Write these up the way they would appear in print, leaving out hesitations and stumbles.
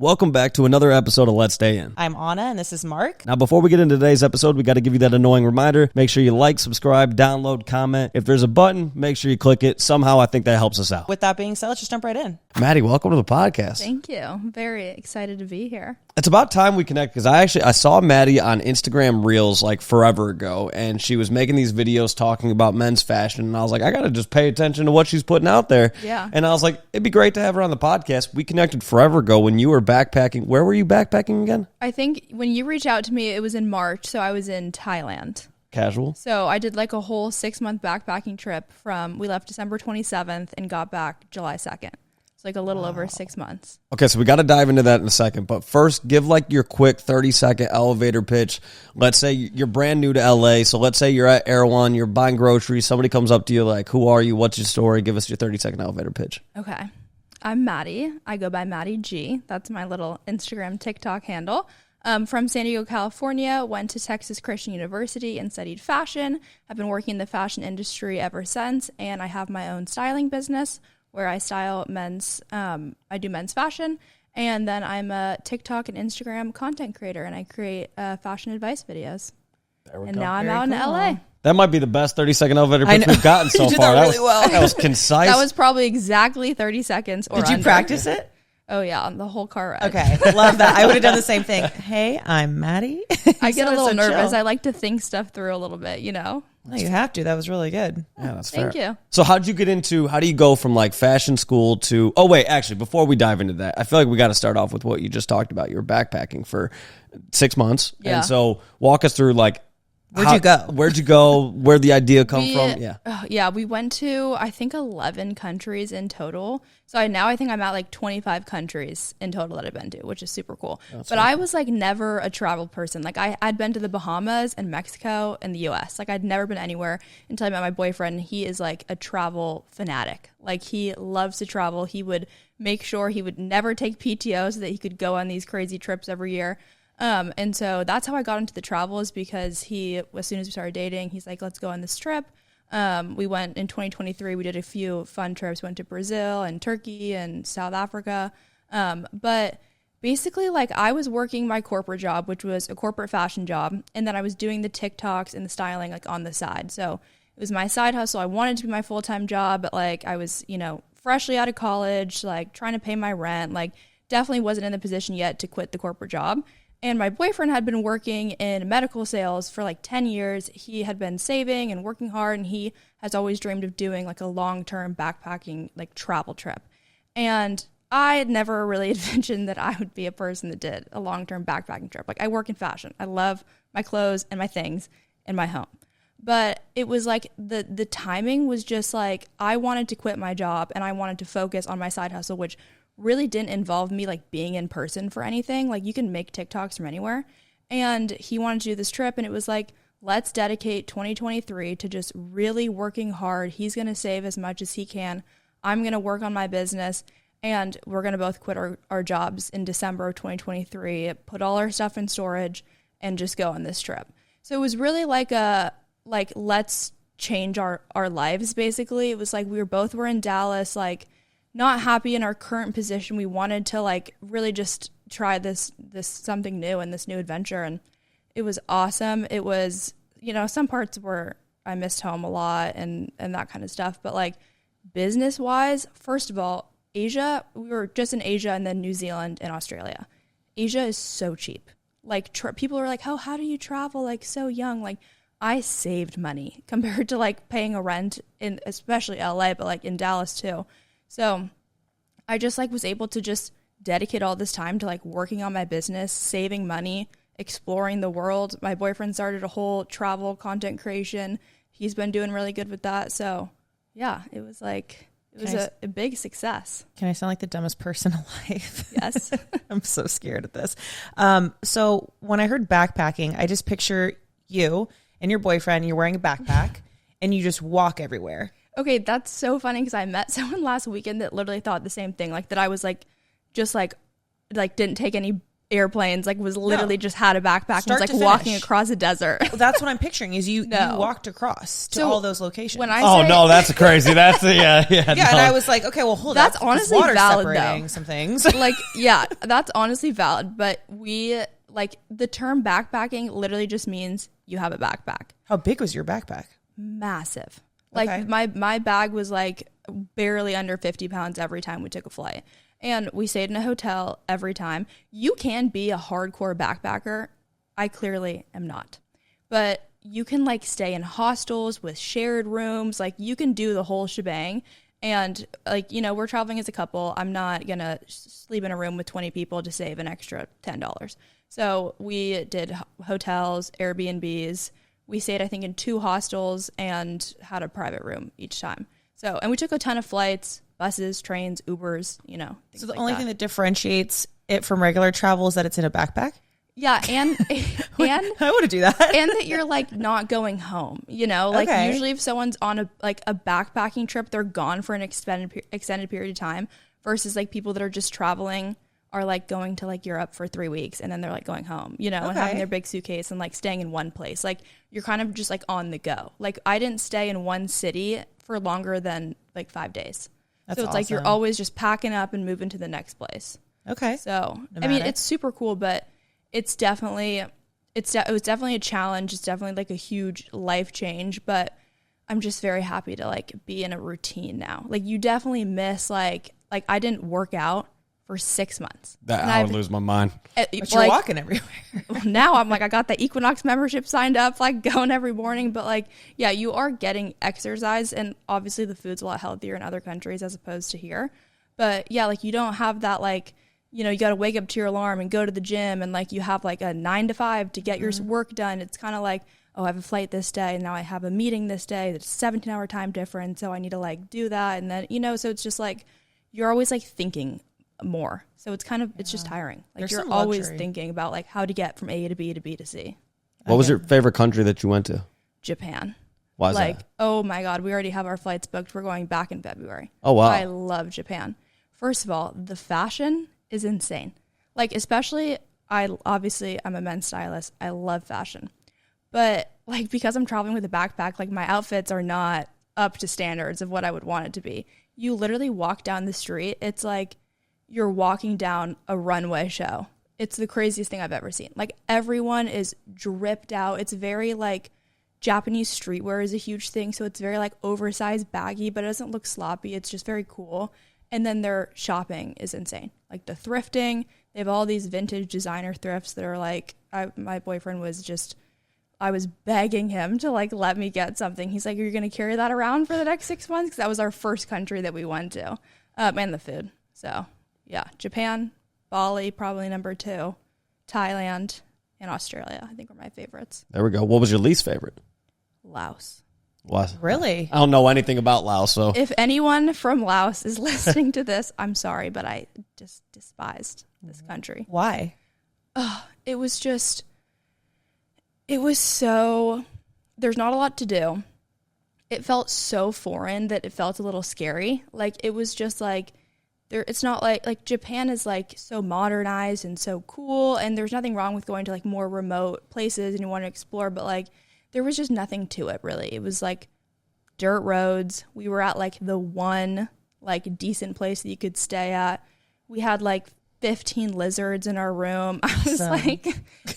Welcome back to another episode of Let's Stay In. I'm Anna, and this is Mark. Now, before we get into today's episode, we got to give you that annoying reminder. Make sure you like, subscribe, download, comment. If there's a button, make sure you click it. Somehow, I think that helps us out. With that being said, let's just jump right in. Maddy, welcome to the podcast. Thank you. I'm very excited to be here. It's about time we connect because I saw Maddy on Instagram Reels like forever ago, and she was making these videos talking about men's fashion, and I was like, I got to just pay attention to what she's putting out there. Yeah. And I was like, it'd be great to have her on the podcast. We connected forever ago when you were backpacking. Where were you backpacking again? I think when you reached out to me, it was in March, so I was in Thailand. Casual. So I did like a whole 6-month backpacking trip we left December 27th and got back July 2nd. It's like a little over 6 months. Okay, so we got to dive into that in a second. But first, give like your quick 30-second elevator pitch. Let's say you're brand new to LA. So let's say you're at Erewhon, you're buying groceries. Somebody comes up to you like, who are you? What's your story? Give us your 30-second elevator pitch. Okay. I'm Maddy. I go by Maddy G. That's my little Instagram, TikTok handle. From San Diego, California, went to Texas Christian University and studied fashion. I've been working in the fashion industry ever since, and I have my own styling business where I style I do men's fashion, and then I'm a TikTok and Instagram content creator, and I create fashion advice videos. And now I'm out in LA. That might be the best 30-second elevator pitch we've gotten so far. That really well. That was concise. That was probably exactly 30 seconds or Did you under. practice it? Oh, yeah, on the whole car ride. Okay, love that. I would have done the same thing. Hey, I'm Maddy. I get a little nervous. Chill. I like to think stuff through a little bit, you know? No, you have to. That was really good. Yeah, that's fair. Thank you. So how do you go from like fashion school to, oh wait, actually, before we dive into that, I feel like we got to start off with what you just talked about. You were backpacking for 6 months. Yeah. And so walk us through like, Where'd you go? Where'd you go? Where'd the idea come from? Yeah, we went to, I think, 11 countries in total. So I think I'm at like 25 countries in total that I've been to, which is super cool. But I was like never a travel person. Like I'd been to the Bahamas and Mexico and the US. Like I'd never been anywhere until I met my boyfriend. He is like a travel fanatic. Like he loves to travel. He would make sure he would never take PTO so that he could go on these crazy trips every year. And so that's how I got into the travel, is because as soon as we started dating, he's like, let's go on this trip. We went in 2023, we did a few fun trips, went to Brazil and Turkey and South Africa. But basically like I was working my corporate job, which was a corporate fashion job. And then I was doing the TikToks and the styling like on the side. So it was my side hustle. I wanted to be my full-time job, but like I was, freshly out of college, like trying to pay my rent, like definitely wasn't in the position yet to quit the corporate job. And my boyfriend had been working in medical sales for like 10 years. He had been saving and working hard, and he has always dreamed of doing like a long-term backpacking like travel trip. And I had never really envisioned that I would be a person that did a long-term backpacking trip. Like I work in fashion. I love my clothes and my things and my home. But it was like the timing was just like I wanted to quit my job and I wanted to focus on my side hustle, which really didn't involve me like being in person for anything. Like you can make TikToks from anywhere. And he wanted to do this trip, and it was like, let's dedicate 2023 to just really working hard. He's going to save as much as he can. I'm going to work on my business, and we're going to both quit our jobs in December of 2023, put all our stuff in storage, and just go on this trip. So it was really like let's change our lives, basically. It was like we were in Dallas, like not happy in our current position. We wanted to like really just try this something new and this new adventure, and it was awesome. It was, some parts where I missed home a lot and that kind of stuff, but like business wise, first of all, Asia, we were just in Asia and then New Zealand and Australia. Asia is so cheap. Like people are like, oh, how do you travel like so young? Like I saved money compared to like paying a rent in especially LA, but like in Dallas too. So I just like was able to just dedicate all this time to like working on my business, saving money, exploring the world. My boyfriend started a whole travel content creation. He's been doing really good with that. So yeah, it was a big success. Can I sound like the dumbest person alive? Yes. I'm so scared of this. So when I heard backpacking, I just picture you and your boyfriend, you're wearing a backpack and you just walk everywhere. Okay, that's so funny because I met someone last weekend that literally thought the same thing, like that I was like, just like didn't take any airplanes, like was literally just had a backpack and was like to walking finish. across a desert. Well, that's what I'm picturing is you No. walked across to So all those locations. When I Oh say, no, that's crazy. That's yeah. yeah, No. and I was like, okay, well, hold That's up. 'cause honestly water's valid, separating though. some things. like, yeah, that's honestly valid. But we like the term backpacking literally just means you have a backpack. How big was your backpack? Massive. Like Okay. my bag was like barely under 50 pounds every time we took a flight. And we stayed in a hotel every time. You can be a hardcore backpacker. I clearly am not. But you can like stay in hostels with shared rooms. Like you can do the whole shebang. And like, you know, we're traveling as a couple. I'm not going to sleep in a room with 20 people to save an extra $10. So we did hotels, Airbnbs. We stayed, I think, in 2 hostels and had a private room each time. So, and we took a ton of flights, buses, trains, Ubers, you know. So the only thing that differentiates it from regular travel is that it's in a backpack? Yeah, and I want to do that. and that you're like not going home, you know? Like Okay. usually if someone's on a backpacking trip, they're gone for an extended period of time versus like people that are just traveling are like going to like Europe for 3 weeks and then they're like going home, you know, and having Okay. their big suitcase and like staying in one place. Like you're kind of just like on the go. Like I didn't stay in one city for longer than like 5 days. That's so it's like you're awesome. always just packing up and moving to the next place. Okay. So, I mean, Nomadic. it's super cool, but it's definitely, it was definitely a challenge. It's definitely like a huge life change, but I'm just very happy to like be in a routine now. Like you definitely miss like I didn't work out for 6 months. That And I I've- would lose my mind. But you're like, walking everywhere. now I'm like, I got the Equinox membership signed up, like going every morning. But like, yeah, you are getting exercise, and obviously the food's a lot healthier in other countries as opposed to here. But yeah, like you don't have that like, you know, you got to wake up to your alarm and go to the gym, and like you have like a 9 to 5 to get your work done. It's kind of like, oh, I have a flight this day, and now I have a meeting this day. It's 17-hour time difference, so I need to like do that, and then you know, so it's just like you're always like thinking more. So it's kind of it's just tiring. Like There's you're some always luxury. thinking about like how to get from A to B to B to C. What was your favorite country that you went to? Japan. Why is Like, that? oh my God, we already have our flights booked. We're going back in February. Oh wow. I love Japan. First of all, the fashion is insane. Like, especially, I'm a men's stylist. I love fashion. But like, because I'm traveling with a backpack, like my outfits are not up to standards of what I would want it to be. You literally walk down the street. It's like you're walking down a runway show. It's the craziest thing I've ever seen. Like everyone is dripped out. It's very like Japanese streetwear is a huge thing. So it's very like oversized, baggy, but it doesn't look sloppy. It's just very cool. And then their shopping is insane. Like the thrifting, they have all these vintage designer thrifts that are like, my boyfriend was just, I was begging him to like let me get something. He's like, are you going to carry that around for the next 6 months? Because that was our first country that we went to. And the food. So yeah, Japan, Bali, probably number 2, Thailand, and Australia, I think were my favorites. There we go. What was your least favorite? Laos. What? Really? I don't know anything about Laos, so If anyone from Laos is listening to this, I'm sorry, but I just despised this country. Why? It was so, there's not a lot to do. It felt so foreign that it felt a little scary. Like, it was just like, it's not like Japan is like so modernized and so cool, and there's nothing wrong with going to like more remote places and you want to explore, but like there was just nothing to it really. It was like dirt roads. We were at like the one like decent place that you could stay at. We had like 15 lizards in our room. I was like,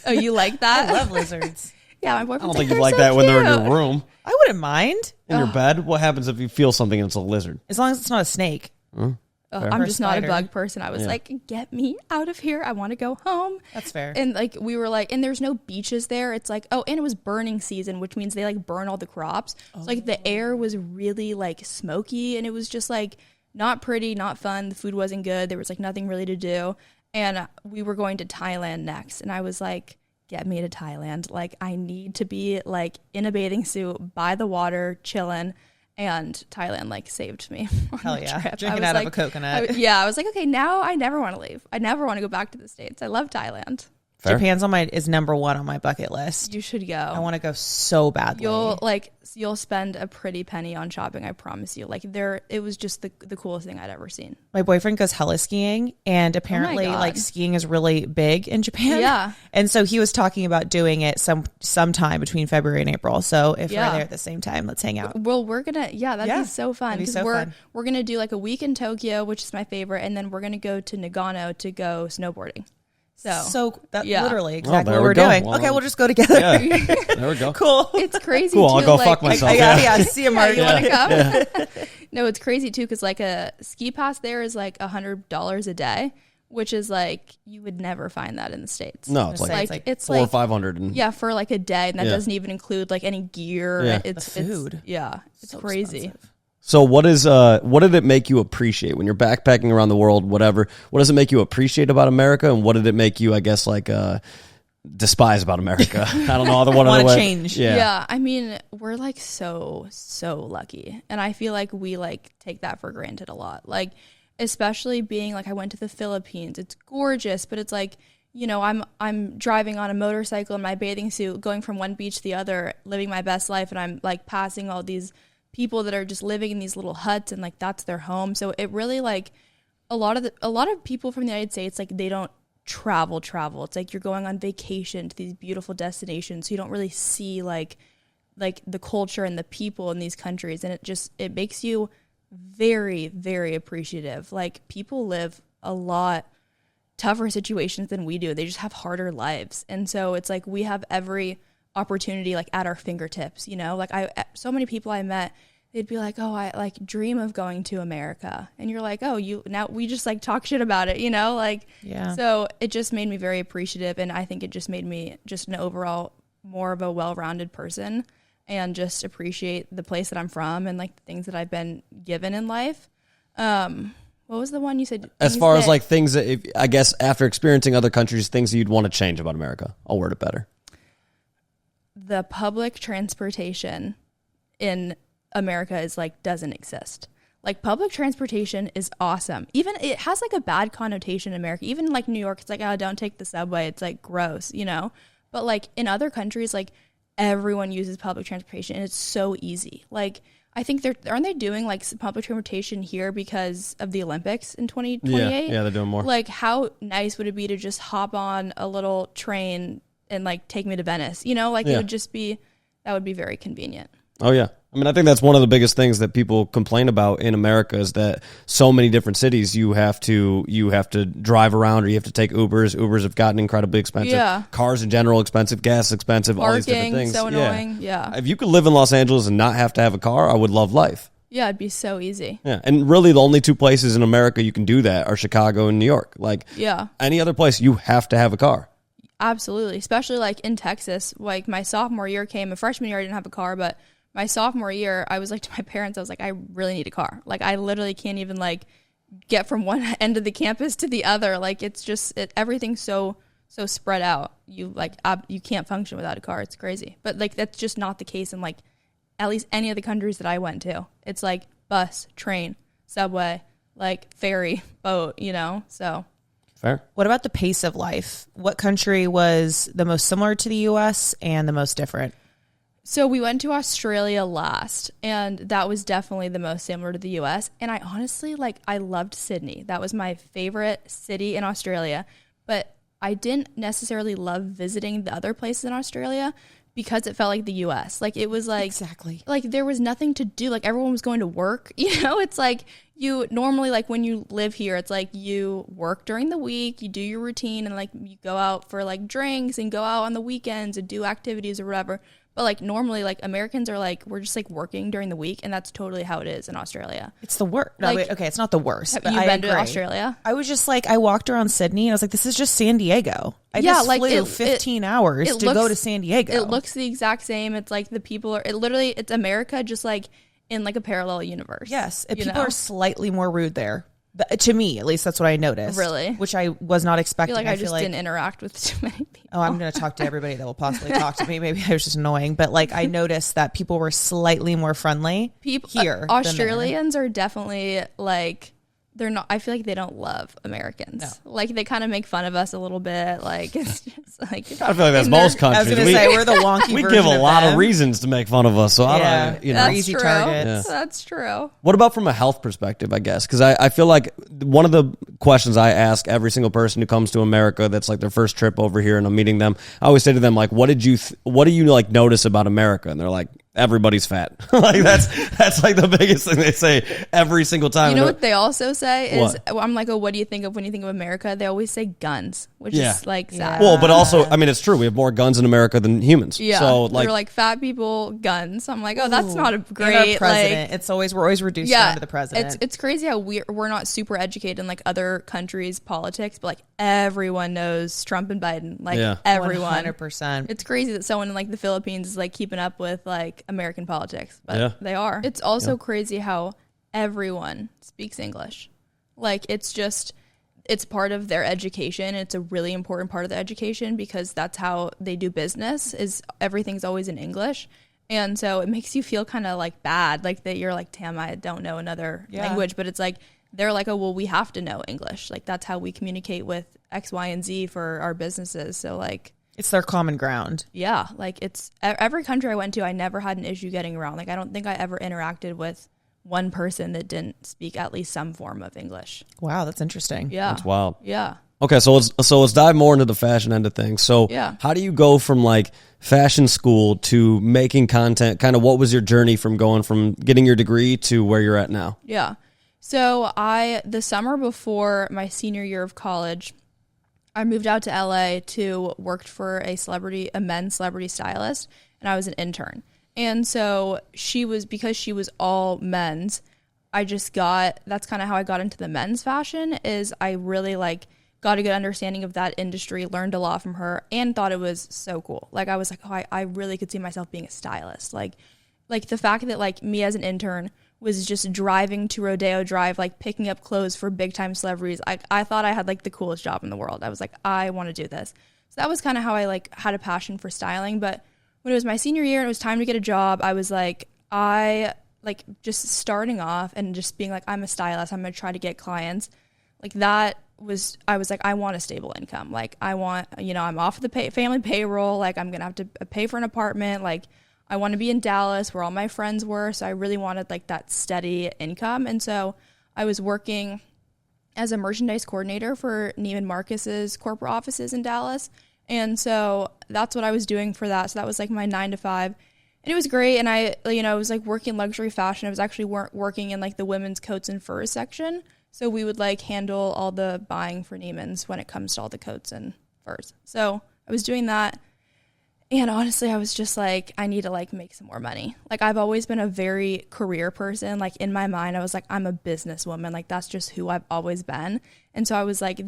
oh, you like that? I love lizards. Yeah, my I boyfriend's don't think like, you like "They're that so when they're in cute." your room, I wouldn't mind in your bed. What happens if you feel something and it's a lizard? as long as it's not a snake. I'm Or just not a spider. bug person. I was like, get me out of here. I want to go home. That's fair. And like we were like, and there's no beaches there. It's like, oh, and it was burning season, which means they like burn all the crops. So like the air was really like smoky, and it was just like not pretty, not fun. The food wasn't good. There was like nothing really to do. And we were going to Thailand next, and I was like, get me to Thailand. Like I need to be like in a bathing suit by the water, chilling. And Thailand like saved me. Hell the yeah. trip. Drinking I was out like, of a coconut. I was like, okay, now I never want to leave. I never want to go back to the States. I love Thailand. Fair. Japan's is number 1 on my bucket list. You should go. I want to go so badly. You'll spend a pretty penny on shopping, I promise you. Like it was just the coolest thing I'd ever seen. My boyfriend goes hella skiing, and apparently like skiing is really big in Japan. Yeah. And so he was talking about doing it sometime between February and April. So if we're there at the same time, let's hang out. Well, that'd be so fun. That'd be so fun. We're going to do like a week in Tokyo, which is my favorite. And then we're going to go to Nagano to go snowboarding. So that literally there exactly what we we're go. doing. Well, okay, we'll just go together. Yeah. There we go. Cool. It's crazy. Cool. Too, I'll go like, fuck myself. See you, Mark. You want to come? No, it's crazy too because like a ski pass there is like $100 a day, which is like you would never find that in the States. No, it's like it's 400 or like 500. For like a day, and that doesn't even include like any gear. Yeah. It's the food. It's crazy. Expensive. So what did it make you appreciate when you're backpacking around the world, whatever? What does it make you appreciate about America, and what did it make you, I guess, like despise about America? I don't know. Want to change. Yeah. I mean, we're like so lucky, and I feel like we like take that for granted a lot. Like, especially being like I went to the Philippines. It's gorgeous, but it's like, you know, I'm driving on a motorcycle in my bathing suit, going from one beach to the other, living my best life, and I'm like passing all these people that are just living in these little huts, and like that's their home. So it really like a lot of people from the United States, like they don't travel. It's like you're going on vacation to these beautiful destinations, so you don't really see like the culture and the people in these countries, and it makes you very, very appreciative. Like people live a lot tougher situations than we do. They just have harder lives, and so it's like we have every opportunity like at our fingertips, you know. Like so many people I met, they'd be like, oh, I like dream of going to America, and you're like, oh, now we just like talk shit about it, you know, like so it just made me very appreciative, and I think it just made me just an overall more of a well-rounded person, and just appreciate the place that I'm from and like the things that I've been given in life. What was the one you said? As far as like things that I guess after experiencing other countries, things that you'd want to change about America. I'll word it better. The public transportation in America is like doesn't exist. Like public transportation is awesome. Even it has like a bad connotation in America. Even like New York, it's like, oh, don't take the subway. It's like gross, you know? But like in other countries, like everyone uses public transportation, and it's so easy. Like I think aren't they doing like public transportation here because of the Olympics in 2028? Yeah, they're doing more. Like how nice would it be to just hop on a little train and like take me to Venice, you know, like it would just be, that would be very convenient. Oh yeah. I mean, I think that's one of the biggest things that people complain about in America is that so many different cities you have to drive around, or you have to take Ubers. Ubers have gotten incredibly expensive. Yeah. Cars in general expensive, gas expensive, all these different things. So annoying. Yeah. If you could live in Los Angeles and not have to have a car, I would love life. Yeah, it'd be so easy. Yeah. And really the only two places in America you can do that are Chicago and New York. Like any other place you have to have a car. Absolutely. Especially like in Texas, like my sophomore year came, a freshman year I didn't have a car, but my sophomore year I was like to my parents, I was like, I really need a car. Like I literally can't even like get from one end of the campus to the other. Like it's just, everything's so spread out. You like, you can't function without a car. It's crazy. But like, that's just not the case in like, at least any of the countries that I went to. It's like bus, train, subway, like ferry, boat, you know, so. Fair. What about the pace of life? What country was the most similar to the U.S. and the most different? So we went to Australia last, and that was definitely the most similar to the U.S. And I honestly, like, I loved Sydney. That was my favorite city in Australia. But I didn't necessarily love visiting the other places in Australia because it felt like the U.S. Like, it was like... Exactly. Like, there was nothing to do. Like, everyone was going to work. You know, it's like... You normally, like, when you live here, it's like you work during the week, you do your routine, and like you go out for like drinks and go out on the weekends and do activities or whatever. But like normally, like Americans are like, we're just like working during the week, and that's totally how it is in Australia. It's the worst. No, Like, wait, okay, it's not the worst. Have but you I been to agree. Australia? I was just like, I walked around Sydney, and I was like, this is just San Diego. I just flew 15 hours to go to San Diego. It looks the exact same. It's like the people are, it's America just like in like a parallel universe. Yes, you people know? are slightly more rude there. To me, at least, that's what I noticed. Really? Which I was not I expecting. feel like I just didn't interact with too many people. Oh, I'm going to talk to everybody that will possibly talk to me. Maybe I was just annoying. But like I noticed that people were slightly more friendly People here. Australians are definitely like, they're not, I feel like they don't love Americans. No. Like they kind of make fun of us a little bit. Like it's just like, I feel like that's most countries. I was going to say, we're the wonky we version give a lot them. of reasons to make fun of us. So I don't, you know. That's easy true. targets. Yeah. That's true. What about from a health perspective, I guess? Because I feel like one of the questions I ask every single person who comes to America that's like their first trip over here and I'm meeting them, I always say to them, like, what do you like notice about America? And they're like, everybody's fat. Like that's like the biggest thing they say every single time. You know what they also say is, what? I'm like, oh, what do you think of when you think of America? They always say guns, which is like sad. Well, but also, I mean, it's true. We have more guns in America than humans. Yeah. So they're like fat people, guns. I'm like, oh, that's not a great president. Like, we're always reduced down to the president. It's crazy how we're not super educated in like other countries' politics, but like everyone knows Trump and Biden. Like everyone, 100%. It's crazy that someone in like the Philippines is like keeping up with like American politics, but they are. It's also crazy how everyone speaks English. Like it's part of their education. It's a really important part of the education because that's how they do business, is everything's always in English. And so it makes you feel kind of like bad, like that you're like, damn, I don't know another language. But it's like, they're like, oh, well, we have to know English. Like that's how we communicate with X, Y, and Z for our businesses. So like, it's their common ground. Yeah. Like it's every country I went to, I never had an issue getting around. Like I don't think I ever interacted with one person that didn't speak at least some form of English. Wow, that's interesting. Yeah. That's wild. Yeah. Okay, so let's dive more into the fashion end of things. So how do you go from like fashion school to making content? Kind of what was your journey from going from getting your degree to where you're at now? Yeah. So the summer before my senior year of college, I moved out to LA to work for a men's celebrity stylist, and I was an intern. And so because she was all men's, that's kind of how I got into the men's fashion, is I really like got a good understanding of that industry, learned a lot from her, and thought it was so cool. Like I was like, oh, I really could see myself being a stylist. Like the fact that like me as an intern was just driving to Rodeo Drive, like picking up clothes for big time celebrities. I thought I had like the coolest job in the world. I was like, I want to do this. So that was kind of how I like had a passion for styling. But when it was my senior year and it was time to get a job, I was like, just starting off and just being like, I'm a stylist, I'm going to try to get clients. Like I was like, I want a stable income. Like I want, I'm off the family payroll. Like I'm going to have to pay for an apartment. Like I want to be in Dallas where all my friends were. So I really wanted like that steady income. And so I was working as a merchandise coordinator for Neiman Marcus's corporate offices in Dallas. And so that's what I was doing for that. So that was like my 9 to 5. And it was great. And I was like working luxury fashion. I was actually working in like the women's coats and furs section. So we would like handle all the buying for Neiman's when it comes to all the coats and furs. So I was doing that. And honestly, I was just like, I need to like make some more money. Like I've always been a very career person. Like in my mind, I was like, I'm a businesswoman. Like that's just who I've always been. And so I was like,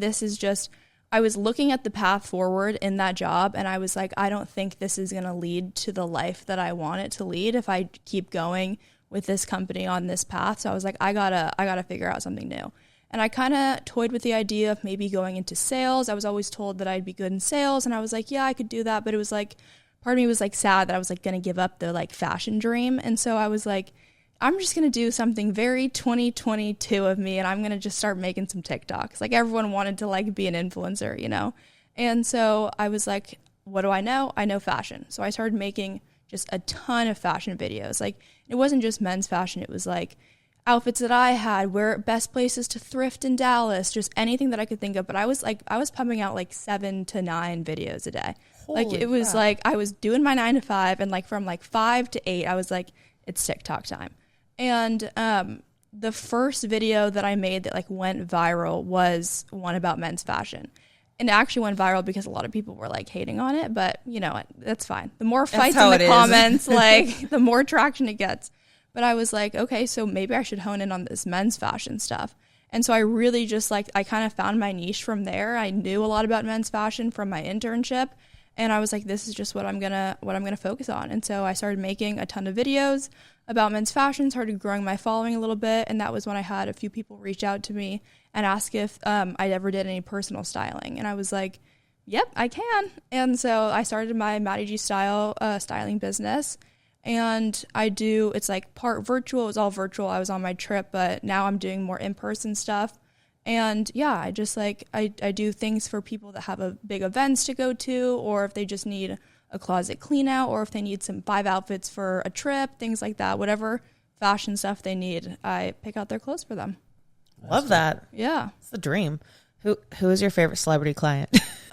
I was looking at the path forward in that job. And I was like, I don't think this is going to lead to the life that I want it to lead if I keep going with this company on this path. So I was like, I gotta figure out something new. And I kind of toyed with the idea of maybe going into sales. I was always told that I'd be good in sales. And I was like, yeah, I could do that. But it was like, part of me was like sad that I was like going to give up the like fashion dream. And so I was like, I'm just going to do something very 2022 of me. And I'm going to just start making some TikToks. Like everyone wanted to like be an influencer, And so I was like, what do I know? I know fashion. So I started making just a ton of fashion videos. Like it wasn't just men's fashion. It was like outfits that I had, where best places to thrift in Dallas, just anything that I could think of. But I was pumping out like 7 to 9 videos a day. Holy like it was crap. like I was doing my 9 to 5, and like from like 5 to 8, I was like, it's TikTok time. And the first video that I made that like went viral was one about men's fashion. And it actually went viral because a lot of people were like hating on it, but that's fine. The more fights in the comments, like the more traction it gets. But I was like, okay, so maybe I should hone in on this men's fashion stuff. And so I really just like, I kind of found my niche from there. I knew a lot about men's fashion from my internship. And I was like, this is just what I'm gonna focus on. And so I started making a ton of videos about men's fashion, started growing my following a little bit. And that was when I had a few people reach out to me and ask if I ever did any personal styling. And I was like, yep, I can. And so I started my Maddy G styling business. And it's like part virtual. It was all virtual. I was on my trip, but now I'm doing more in-person stuff. And yeah, I just like, I do things for people that have a big events to go to, or if they just need a closet clean out, or if they need some 5 outfits for a trip, things like that, whatever fashion stuff they need, I pick out their clothes for them. Love that. Yeah. It's the dream. Who is your favorite celebrity client?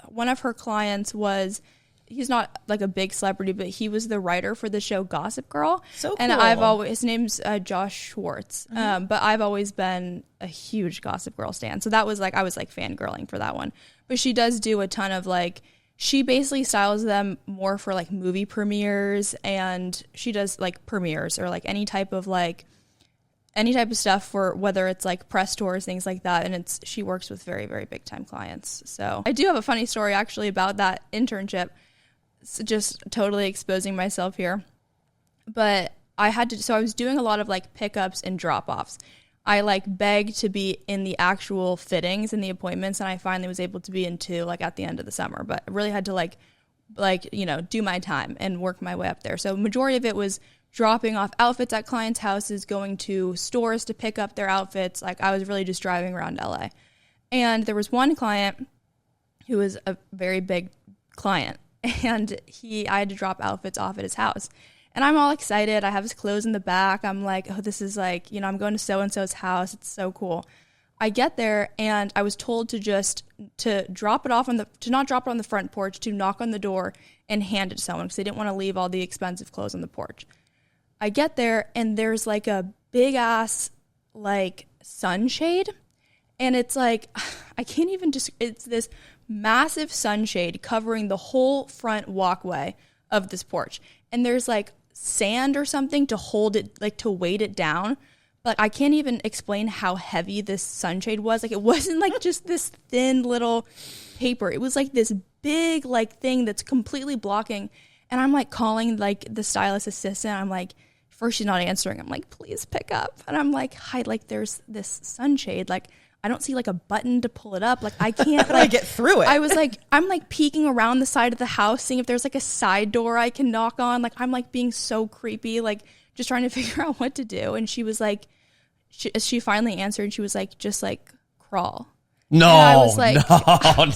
One of her clients was, he's not like a big celebrity, but he was the writer for the show Gossip Girl. So cool. And his name's Josh Schwartz. But I've always been a huge Gossip Girl stan. So that was like, I was like fangirling for that one. But she does do a ton of like, she basically styles them more for like movie premieres, and she does like premieres or like any type of stuff for whether it's like press tours, things like that. And she works with very, very big time clients. So I do have a funny story actually about that internship. So just totally exposing myself here. But I was doing a lot of like pickups and drop-offs. I like begged to be in the actual fittings and the appointments, and I finally was able to be in 2 like at the end of the summer. But I really had to like do my time and work my way up there. So majority of it was dropping off outfits at clients' houses, going to stores to pick up their outfits. Like I was really just driving around LA. And there was one client who was a very big client, and I had to drop outfits off at his house. And I'm all excited. I have his clothes in the back. I'm like, oh, this is like, I'm going to so-and-so's house. It's so cool. I get there, and I was told to drop it off to not drop it on the front porch, to knock on the door and hand it to someone, because they didn't want to leave all the expensive clothes on the porch. I get there, and there's like a big ass like sunshade, and it's like, I can't even it's this massive sunshade covering the whole front walkway of this porch. And there's like sand or something to hold it, like to weight it down. But I can't even explain how heavy this sunshade was. Like it wasn't like just this thin little paper. It was like this big like thing that's completely blocking. And I'm like calling like the stylist assistant. I'm like, first she's not answering. I'm like, please pick up. And I'm like, hi, like there's this sunshade. Like I don't see like a button to pull it up. Like I can't How do I get through it? I was like, I'm like peeking around the side of the house, seeing if there's like a side door I can knock on. Like I'm like being so creepy, like just trying to figure out what to do. And she was like, she finally answered, and she was like, just like crawl. No, and I was like,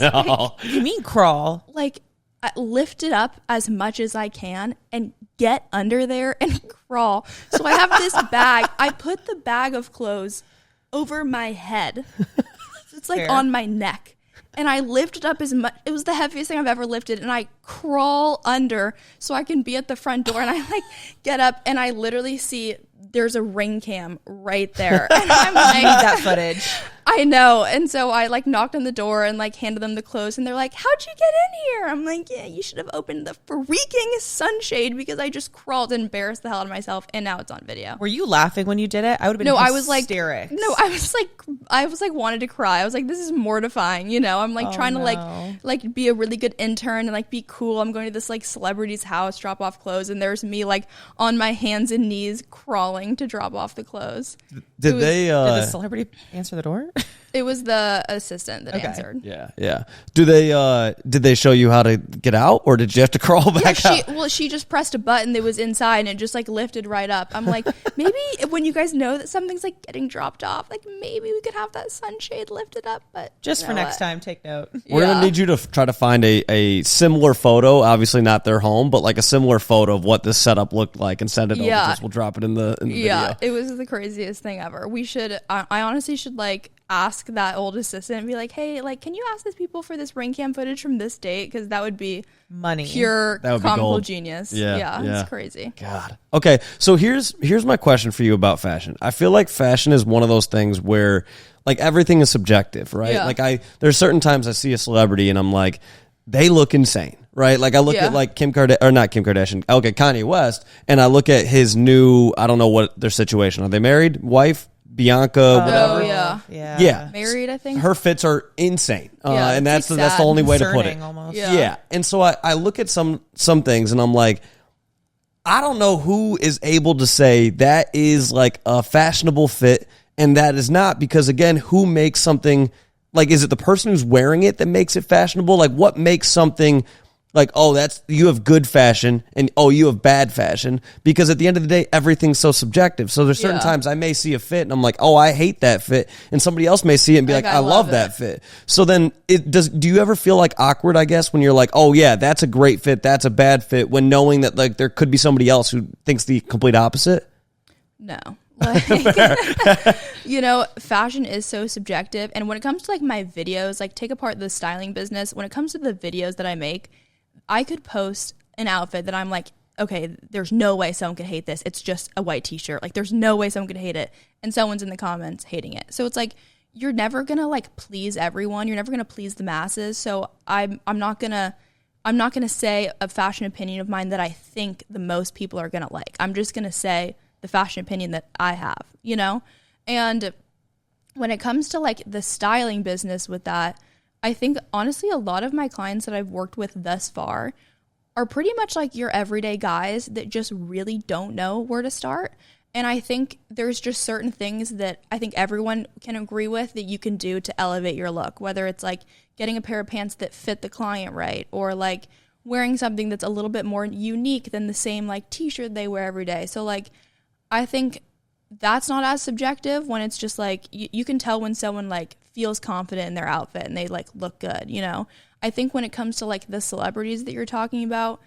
no. What do you mean crawl? Like I lift it up as much as I can and get under there and crawl. So I have this bag. I put the bag of clothes over my head. So it's like Fair. on my neck. And I lift it up as much. It was the heaviest thing I've ever lifted. And I crawl under so I can be at the front door. And I like get up, and I literally see there's a ring cam right there. And I'm like, that footage. I know. And so I like knocked on the door and like handed them the clothes, and they're like, how'd you get in here? I'm like, yeah, you should have opened the freaking sunshade, because I just crawled and embarrassed the hell out of myself, and now it's on video. Were you laughing when you did it? I would have been No, I was like, hysterics. no, I was like wanted to cry. I was like, this is mortifying, I'm like trying to like be a really good intern and like be cool. I'm going to this like celebrity's house, drop off clothes, and there's me like on my hands and knees crawling to drop off the clothes. Did Did the celebrity answer the door? It was the assistant that Okay. answered. Yeah. Did they show you how to get out, or did you have to crawl back out? She just pressed a button that was inside, and it just like lifted right up. I'm like, maybe when you guys know that something's like getting dropped off, like maybe we could have that sunshade lifted up. But Just for next time, take note. We're gonna need you to try to find a similar photo. Obviously not their home, but like a similar photo of what this setup looked like, and send it over to us. We'll drop it in the video. It was the craziest thing ever. We should. I honestly should like ask that old assistant and be like, hey, like, can you ask these people for this ring cam footage from this date? Because that would be Money. pure That would be comical gold. genius. Yeah. It's crazy. God. Okay, so here's my question for you about fashion. I feel like fashion is one of those things where like everything is subjective, right? Yeah. Like there's certain times I see a celebrity and I'm like, they look insane, right? Like I look at like Kanye West, and I look at his new, I don't know what their situation. Are they married? Wife? Bianca, whatever. Oh, Yeah. Married, I think. Her fits are insane. And that's like the sad. only way to put it. Concerning almost. Yeah. And so I look at some things and I'm like, I don't know who is able to say that is like a fashionable fit and that is not, because again, who makes something, like, is it the person who's wearing it that makes it fashionable? Like, what makes something Like, oh, you have good fashion and oh, you have bad fashion, because at the end of the day, everything's so subjective. So there's certain times I may see a fit and I'm like, oh, I hate that fit. And somebody else may see it and be like, I love that fit. So then do you ever feel like awkward, I guess, when you're like, oh yeah, that's a great fit, that's a bad fit, when knowing that like there could be somebody else who thinks the complete opposite? No. Like, fashion is so subjective. And when it comes to like my videos, like take apart the styling business, when it comes to the videos that I make, I could post an outfit that I'm like, okay, there's no way someone could hate this. It's just a white t-shirt. Like there's no way someone could hate it. And someone's in the comments hating it. So it's like, you're never going to like please everyone. You're never going to please the masses. So I'm not going to say a fashion opinion of mine that I think the most people are going to like. I'm just going to say the fashion opinion that I have, And when it comes to like the styling business with that, I think honestly a lot of my clients that I've worked with thus far are pretty much like your everyday guys that just really don't know where to start. And I think there's just certain things that I think everyone can agree with that you can do to elevate your look, whether it's like getting a pair of pants that fit the client right, or like wearing something that's a little bit more unique than the same like t-shirt they wear every day. So like I think that's not as subjective when it's just like you can tell when someone like feels confident in their outfit and they like look good, I think when it comes to like the celebrities that you're talking about,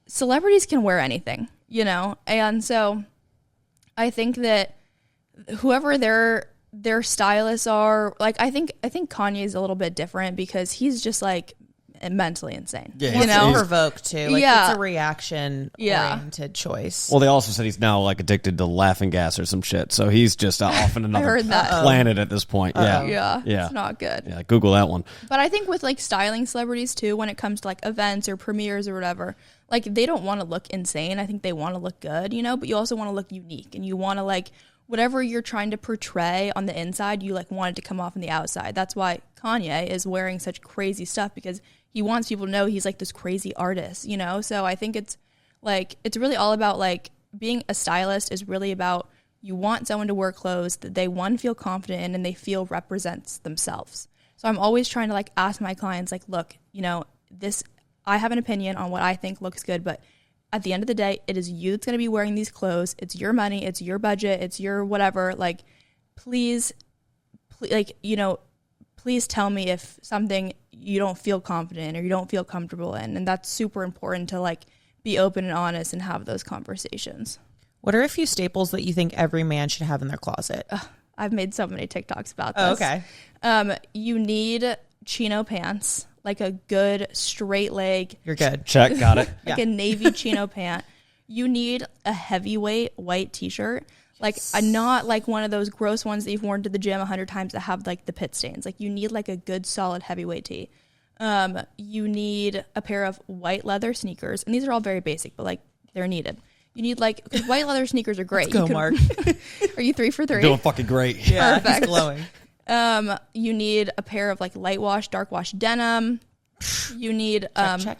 celebrities can wear anything, and so I think that whoever their stylists are, like I think Kanye is a little bit different because he's just like mentally insane. Yeah, provoked too. Like it's a reaction oriented choice. Well, they also said he's now like addicted to laughing gas or some shit. So he's just off in another planet at this point. Yeah. It's not good. Yeah, Google that one. But I think with like styling celebrities too, when it comes to like events or premieres or whatever, like they don't want to look insane. I think they want to look good, but you also want to look unique, and you want to like whatever you're trying to portray on the inside, you like want it to come off on the outside. That's why Kanye is wearing such crazy stuff, because he wants people to know he's like this crazy artist, So I think it's really all about like being a stylist is really about you want someone to wear clothes that they feel confident in and they feel represents themselves. So I'm always trying to like ask my clients like, look, I have an opinion on what I think looks good, but at the end of the day, it is you that's going to be wearing these clothes. It's your money. It's your budget. It's your whatever. Like, please tell me if something you don't feel confident in or you don't feel comfortable in. And that's super important to like be open and honest and have those conversations. What are a few staples that you think every man should have in their closet? I've made so many TikToks about this. Oh, okay. You need chino pants, like a good straight leg. You're good. Check. Got it. Like a navy chino pant. You need a heavyweight white t-shirt. Like not like one of those gross ones that you've worn to the gym 100 times that have like the pit stains. Like you need like a good solid heavyweight tee. You need a pair of white leather sneakers, and these are all very basic, but like they're needed. You need like, because white leather sneakers are great. Let's go, Mark. Are you 3 for 3? Doing fucking great. Yeah, perfect. He's glowing. You need a pair of like light wash, dark wash denim. You need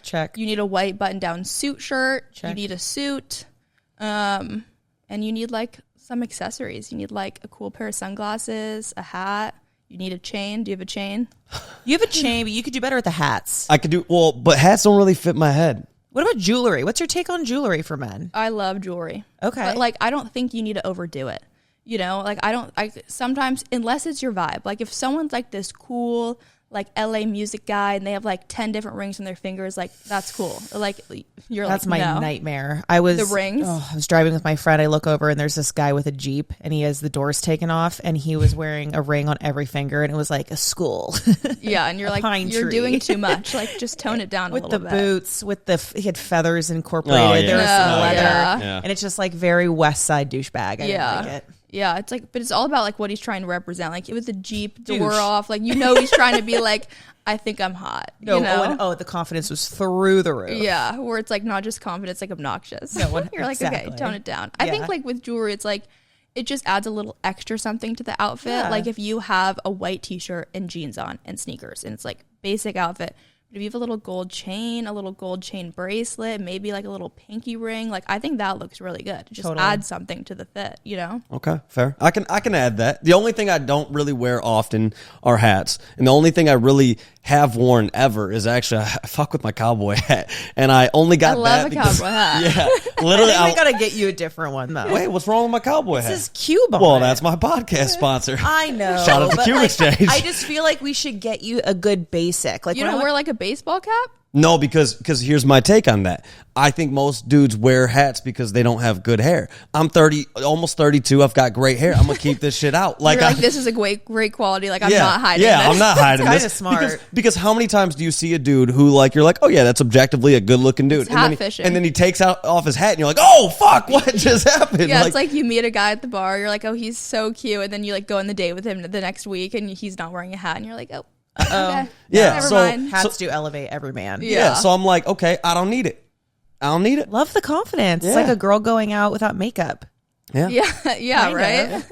check. You need a white button down suit shirt. Check. You need a suit. And you need like some accessories. You need like a cool pair of sunglasses, a hat. You need a chain. Do you have a chain? You have a chain, but you could do better with the hats. I could do, well, but hats don't really fit my head. What about jewelry? What's your take on jewelry for men? I love jewelry. Okay. But like, I don't think you need to overdo it. Like I sometimes, unless it's your vibe, like if someone's like this cool, like LA music guy and they have like 10 different rings on their fingers, like that's cool. Like that's like, my nightmare. I was the rings. I was driving with my friend. I look over and there's this guy with a Jeep and he has the doors taken off and he was wearing a ring on every finger and it was like a skull. Yeah, and you're like, you're doing too much. Like just tone it down a little bit. With the boots, with he had feathers incorporated. There was some leather, and it's just like very West Side douchebag. I didn't like it. Yeah, it's like, but it's all about like what he's trying to represent. Like with the Jeep door off, like he's trying to be like, I think I'm hot. The confidence was through the roof. Yeah, where it's like not just confidence, like obnoxious. You're like, okay, tone it down. I think like with jewelry, it's like it just adds a little extra something to the outfit. Yeah. Like if you have a white t-shirt and jeans on and sneakers, and it's like basic outfit, But if you have a little gold chain bracelet, maybe like a little pinky ring, like I think that looks really good. Just add something to the fit, you know? Okay, fair. I can add that. The only thing I don't really wear often are hats. And the only thing I really have worn ever is actually I fuck with my cowboy hat. And I only got that because, cowboy hat. Yeah. Literally I gotta get you a different one though. Wait, what's wrong with my cowboy hat? This is Cube on Well, it. that's my podcast sponsor. I know. Shout out to but, Cube like, Exchange. I just feel like we should get you a good basic. Like You don't wear like a baseball cap? No, because here's my take on that. I think most dudes wear hats because they don't have good hair. I'm 30, almost 32. I've got great hair. I'm gonna keep this shit out. You're like, this is a great quality. Like, I'm not hiding this. I'm not hiding That's this. kinda smart. Because how many times do you see a dude who like you're like, oh yeah, that's objectively a good looking dude, and then he takes off his hat, and you're like, oh fuck, what just happened? Yeah, it's like you meet a guy at the bar. You're like, oh, he's so cute, and then you like go on the date with him the next week, and he's not wearing a hat, and you're like, oh. Okay. Yeah, Never so mind. Hats do elevate every man. Yeah, so I'm like, okay, I don't need it. Love the confidence. It's like a girl going out without makeup. Yeah, right.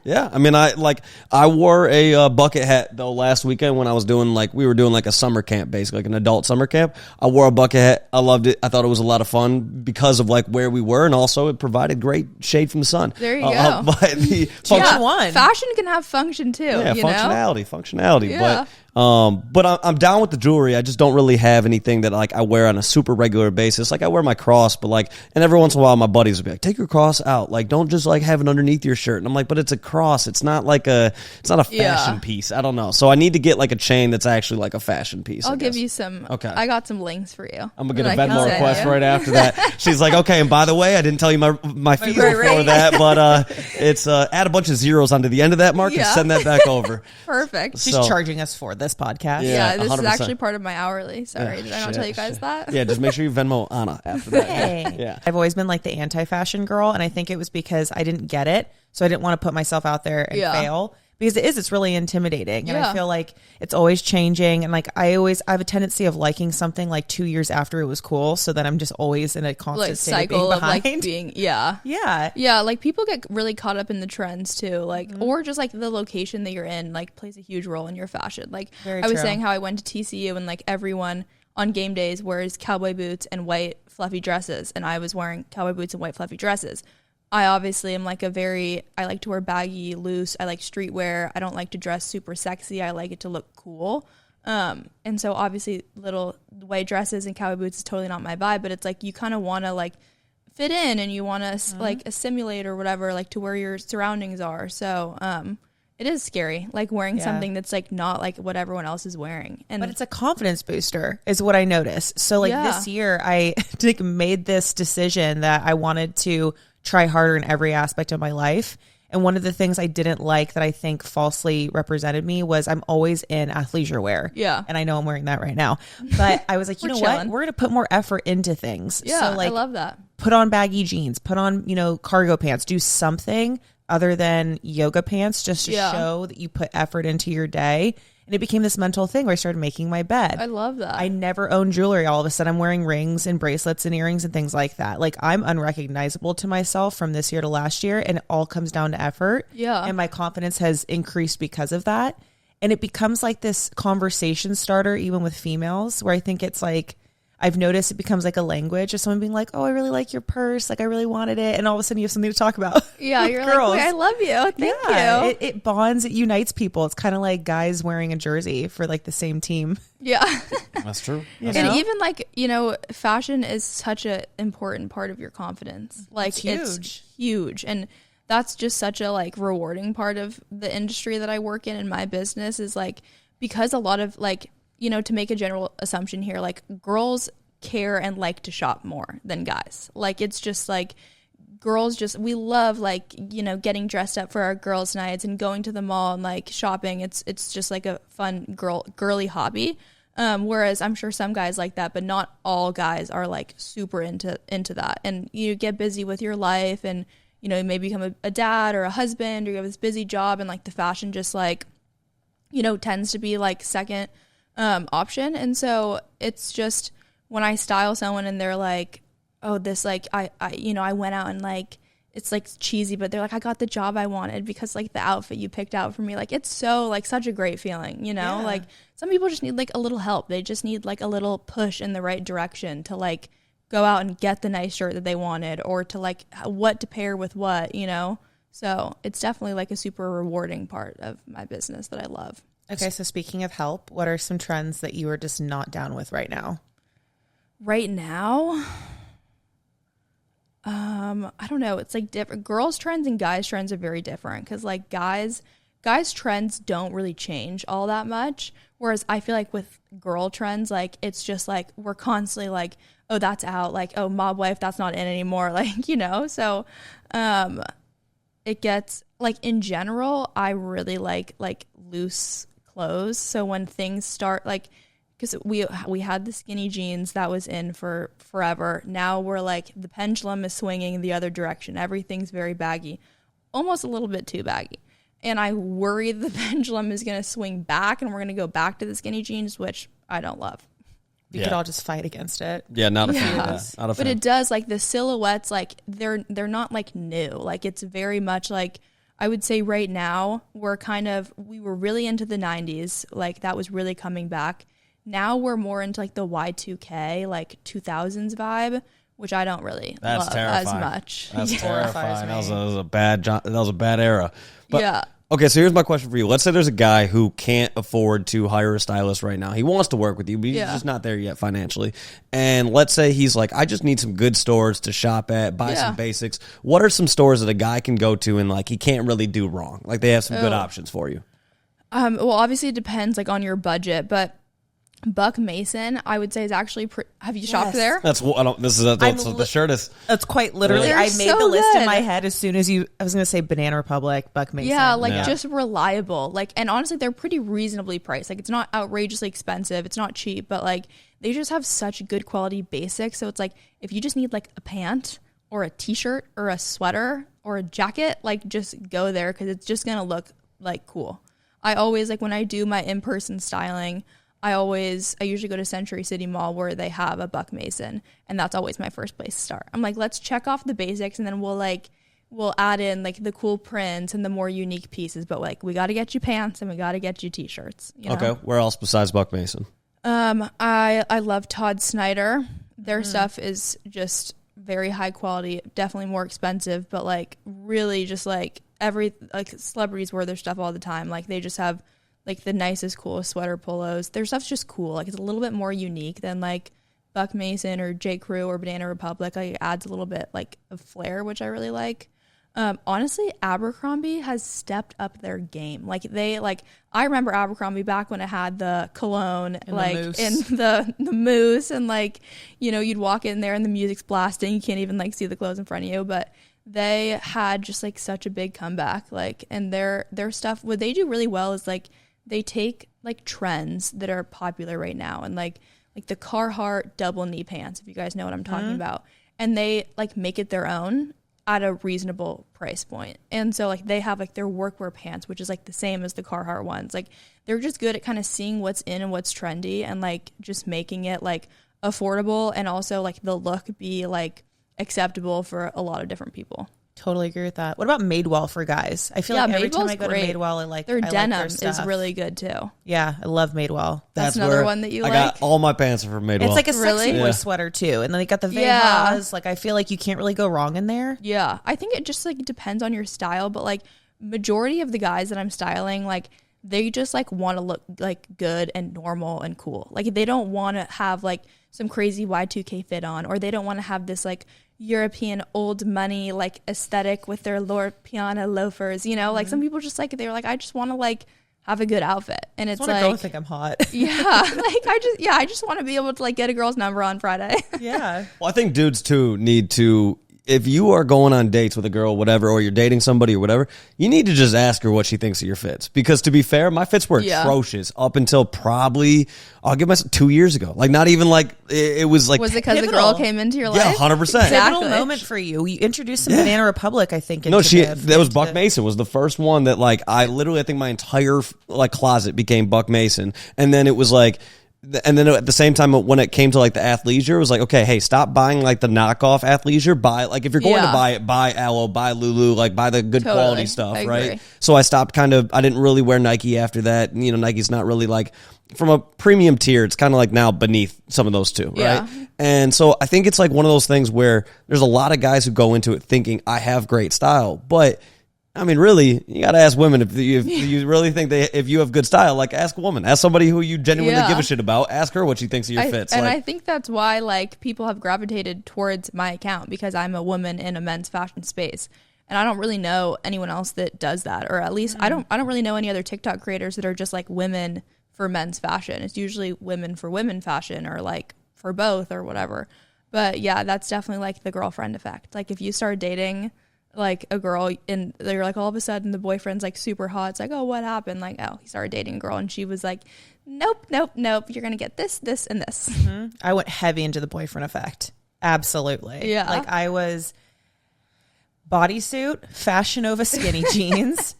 Yeah. I mean, I wore a bucket hat though last weekend when I was doing we were doing like a summer camp, basically like an adult summer camp. I wore a bucket hat. I loved it. I thought it was a lot of fun because of like where we were, and also it provided great shade from the sun. There you go. But the fashion can have function too. Yeah, you functionality. Yeah. But I'm down with the jewelry. I just don't really have anything that like I wear on a super regular basis. Like I wear my cross, but and every once in a while my buddies will be like, take your cross out. Like don't just like have it underneath your shirt. And I'm like, but it's a cross. It's not a fashion piece. I don't know. So I need to get like a chain that's actually like a fashion piece. I'll give you some. Okay. I got some links for you. I'm gonna get a Venmo request right after that. She's like, okay, and by the way, I didn't tell you my fees before that, but it's add a bunch of zeros onto the end of that, Mark, and send that back over. Perfect. She's charging us for this podcast. Yeah, this 100%. Is actually part of my hourly. Sorry, did I not tell you guys that? Yeah, just make sure you Venmo Anna after that. Hey. Yeah. I've always been like the anti-fashion girl, and I think it was because I didn't get it, so I didn't want to put myself out there and fail. Because it's really intimidating, and I feel like it's always changing, and like I have a tendency of liking something like 2 years after it was cool, so then I'm just always in a constant cycle of like being yeah. Like people get really caught up in the trends too, like or just like the location that you're in like plays a huge role in your fashion. Like I was saying how I went to TCU and like everyone on game days wears cowboy boots and white fluffy dresses, and I was wearing cowboy boots and white fluffy dresses. I obviously am like I like to wear baggy, loose. I like streetwear. I don't like to dress super sexy. I like it to look cool. And so obviously little white dresses and cowboy boots is totally not my vibe, but it's like you kind of want to like fit in and you want to like assimilate or whatever, like to where your surroundings are. So it is scary, like wearing something that's like not like what everyone else is wearing. But it's a confidence booster is what I noticed. So like this year I made this decision that I wanted to try harder in every aspect of my life. And one of the things I didn't like that I think falsely represented me was I'm always in athleisure wear. Yeah. And I know I'm wearing that right now. But I was like, you know what? We're going to put more effort into things. Yeah, so like, I love that. Put on baggy jeans, put on, cargo pants, do something other than yoga pants just to show that you put effort into your day. And it became this mental thing where I started making my bed. I love that. I never owned jewelry. All of a sudden I'm wearing rings and bracelets and earrings and things like that. Like I'm unrecognizable to myself from this year to last year, and it all comes down to effort. Yeah. And my confidence has increased because of that. And it becomes like this conversation starter even with females, where I think it's like I've noticed it becomes like a language of someone being like, oh, I really like your purse. Like I really wanted it. And all of a sudden you have something to talk about. Yeah. You're girls. Like, wait, I love you. Thank you. It bonds, it unites people. It's kind of like guys wearing a jersey for like the same team. Yeah. That's true. And even like, fashion is such an important part of your confidence. Like it's huge. And that's just such a like rewarding part of the industry that I work in my business is like, because a lot of like, to make a general assumption here, like girls care and like to shop more than guys. Like it's just like girls we love like, getting dressed up for our girls' nights and going to the mall and like shopping. It's just like a fun girly hobby. Whereas I'm sure some guys like that, but not all guys are like super into that. And you get busy with your life and, maybe become a dad or a husband, or you have this busy job, and like the fashion just like, tends to be like second option. And so it's just when I style someone and they're like, oh, this like I went out and like it's like cheesy, but they're like, I got the job I wanted because like the outfit you picked out for me. Like it's so like such a great feeling, you know? Like some people just need like a little help. They just need like a little push in the right direction to like go out and get the nice shirt that they wanted, or to like what to pair with what, you know? So it's definitely like a super rewarding part of my business that I love. Okay, so speaking of help, what are some trends that you are just not down with right now? Right now, I don't know. It's like different. Girls' trends and guys' trends are very different, because like guys' trends don't really change all that much. Whereas I feel like with girl trends, like it's just like we're constantly like, oh, that's out. Like, oh, mob wife, that's not in anymore. Like, you know, so it gets like in general, I really like loose clothes. So when things start like, because we had the skinny jeans that was in for forever. Now we're like, the pendulum is swinging the other direction. Everything's very baggy, almost a little bit too baggy. And I worry the pendulum is going to swing back and we're going to go back to the skinny jeans, which I don't love. We could all just fight against it. Yeah, not a fan of that. Not a fan. But it does, like the silhouettes, like they're not like new. Like it's very much like, I would say right now we were really into the 90s. Like that was really coming back. Now we're more into like the Y2K, like 2000s vibe, which I don't really love as much. That's terrifying. That was a bad era. But, yeah. Okay, so here's my question for you. Let's say there's a guy who can't afford to hire a stylist right now. He wants to work with you, but he's just not there yet financially. And let's say he's like, I just need some good stores to shop at, buy some basics. What are some stores that a guy can go to and like he can't really do wrong? Like they have some good options for you. Well, obviously it depends like on your budget, but Buck Mason, I would say, is actually. Have you shopped there? That's what this is. That's what the shirt is. That's quite literally. They're I made so the list good. in my head as soon as you. I was going to say Banana Republic, Buck Mason. Yeah, like just reliable. Like, and honestly, they're pretty reasonably priced. Like, it's not outrageously expensive. It's not cheap, but like they just have such good quality basics. So it's like if you just need like a pant or a t-shirt or a sweater or a jacket, like just go there because it's just gonna look like cool. I always like when I do my in-person styling. I usually go to Century City Mall where they have a Buck Mason, and that's always my first place to start. I'm like, let's check off the basics, and then we'll add in like the cool prints and the more unique pieces. But like, we got to get you pants and we got to get you t-shirts. You know? Okay, where else besides Buck Mason? I love Todd Snyder. Their stuff is just very high quality, definitely more expensive, but like really just like celebrities wear their stuff all the time. Like they just have like the nicest, coolest sweater polos. Their stuff's just cool. Like it's a little bit more unique than like Buck Mason or J. Crew or Banana Republic. Like it adds a little bit like of flair, which I really like. Honestly, Abercrombie has stepped up their game. Like I remember Abercrombie back when it had the cologne, and like the mousse, and like, you know, you'd walk in there and the music's blasting. You can't even like see the clothes in front of you, but they had just like such a big comeback. Like, and their stuff, what they do really well is like, they take like trends that are popular right now and like the Carhartt double knee pants, if you guys know what I'm talking about, and they like make it their own at a reasonable price point. And so like they have like their workwear pants, which is like the same as the Carhartt ones. Like they're just good at kind of seeing what's in and what's trendy and like just making it like affordable and also like the look be like acceptable for a lot of different people. Totally agree with that. What about Madewell for guys? I feel like every time I go to Madewell, I like their denim like their is really good too. Yeah, I love Madewell. That's another one that you like. I got all my pants are from Madewell. It's like a sexy boy sweater too, and then they got the Vejas. Like I feel like you can't really go wrong in there. Yeah, I think it just like depends on your style, but like majority of the guys that I'm styling, like they just like want to look like good and normal and cool. Like they don't want to have like some crazy Y2K fit on, or they don't want to have this like European old money like aesthetic with their Lord Piana loafers, you know, like some people just like they're like, I just want to like have a good outfit, and it's like girl think I'm hot. Yeah, like I just want to be able to like get a girl's number on Friday. Yeah. Well, I think dudes too need to, if you are going on dates with a girl, whatever, or you're dating somebody or whatever, you need to just ask her what she thinks of your fits. Because to be fair, my fits were atrocious up until probably, I'll give myself 2 years ago. Like not even like, it was like. Was it because the girl came into your life? Yeah, 100%. Exactly. Pivotal moment for you. You introduced some Banana Republic, I think. No, that was Buck Mason was the first one that like, I think my entire like closet became Buck Mason. And then it was like, and then at the same time, when it came to like the athleisure, it was like, okay, hey, stop buying like the knockoff athleisure. Buy, like, if you're going to buy it, buy Aloe, buy Lulu, like buy the good quality stuff, right? So I stopped I didn't really wear Nike after that. You know, Nike's not really like, from a premium tier, it's kind of like now beneath some of those two, right? Yeah. And so I think it's like one of those things where there's a lot of guys who go into it thinking, I have great style, but I mean, really, you got to ask women if you really think if you have good style. Like, ask a woman, ask somebody who you genuinely give a shit about. Ask her what she thinks of your fits. And I think that's why like people have gravitated towards my account, because I'm a woman in a men's fashion space, and I don't really know anyone else that does that, or at least I don't really know any other TikTok creators that are just like women for men's fashion. It's usually women for women fashion, or like for both, or whatever. But yeah, that's definitely like the girlfriend effect. Like, if you start dating like a girl and they're like, all of a sudden the boyfriend's like super hot, it's like, oh, what happened? Like, oh, he started dating a girl and she was like, nope, you're gonna get this and this. I went heavy into the boyfriend effect. Absolutely. Yeah. Like, I was bodysuit, Fashion Nova skinny jeans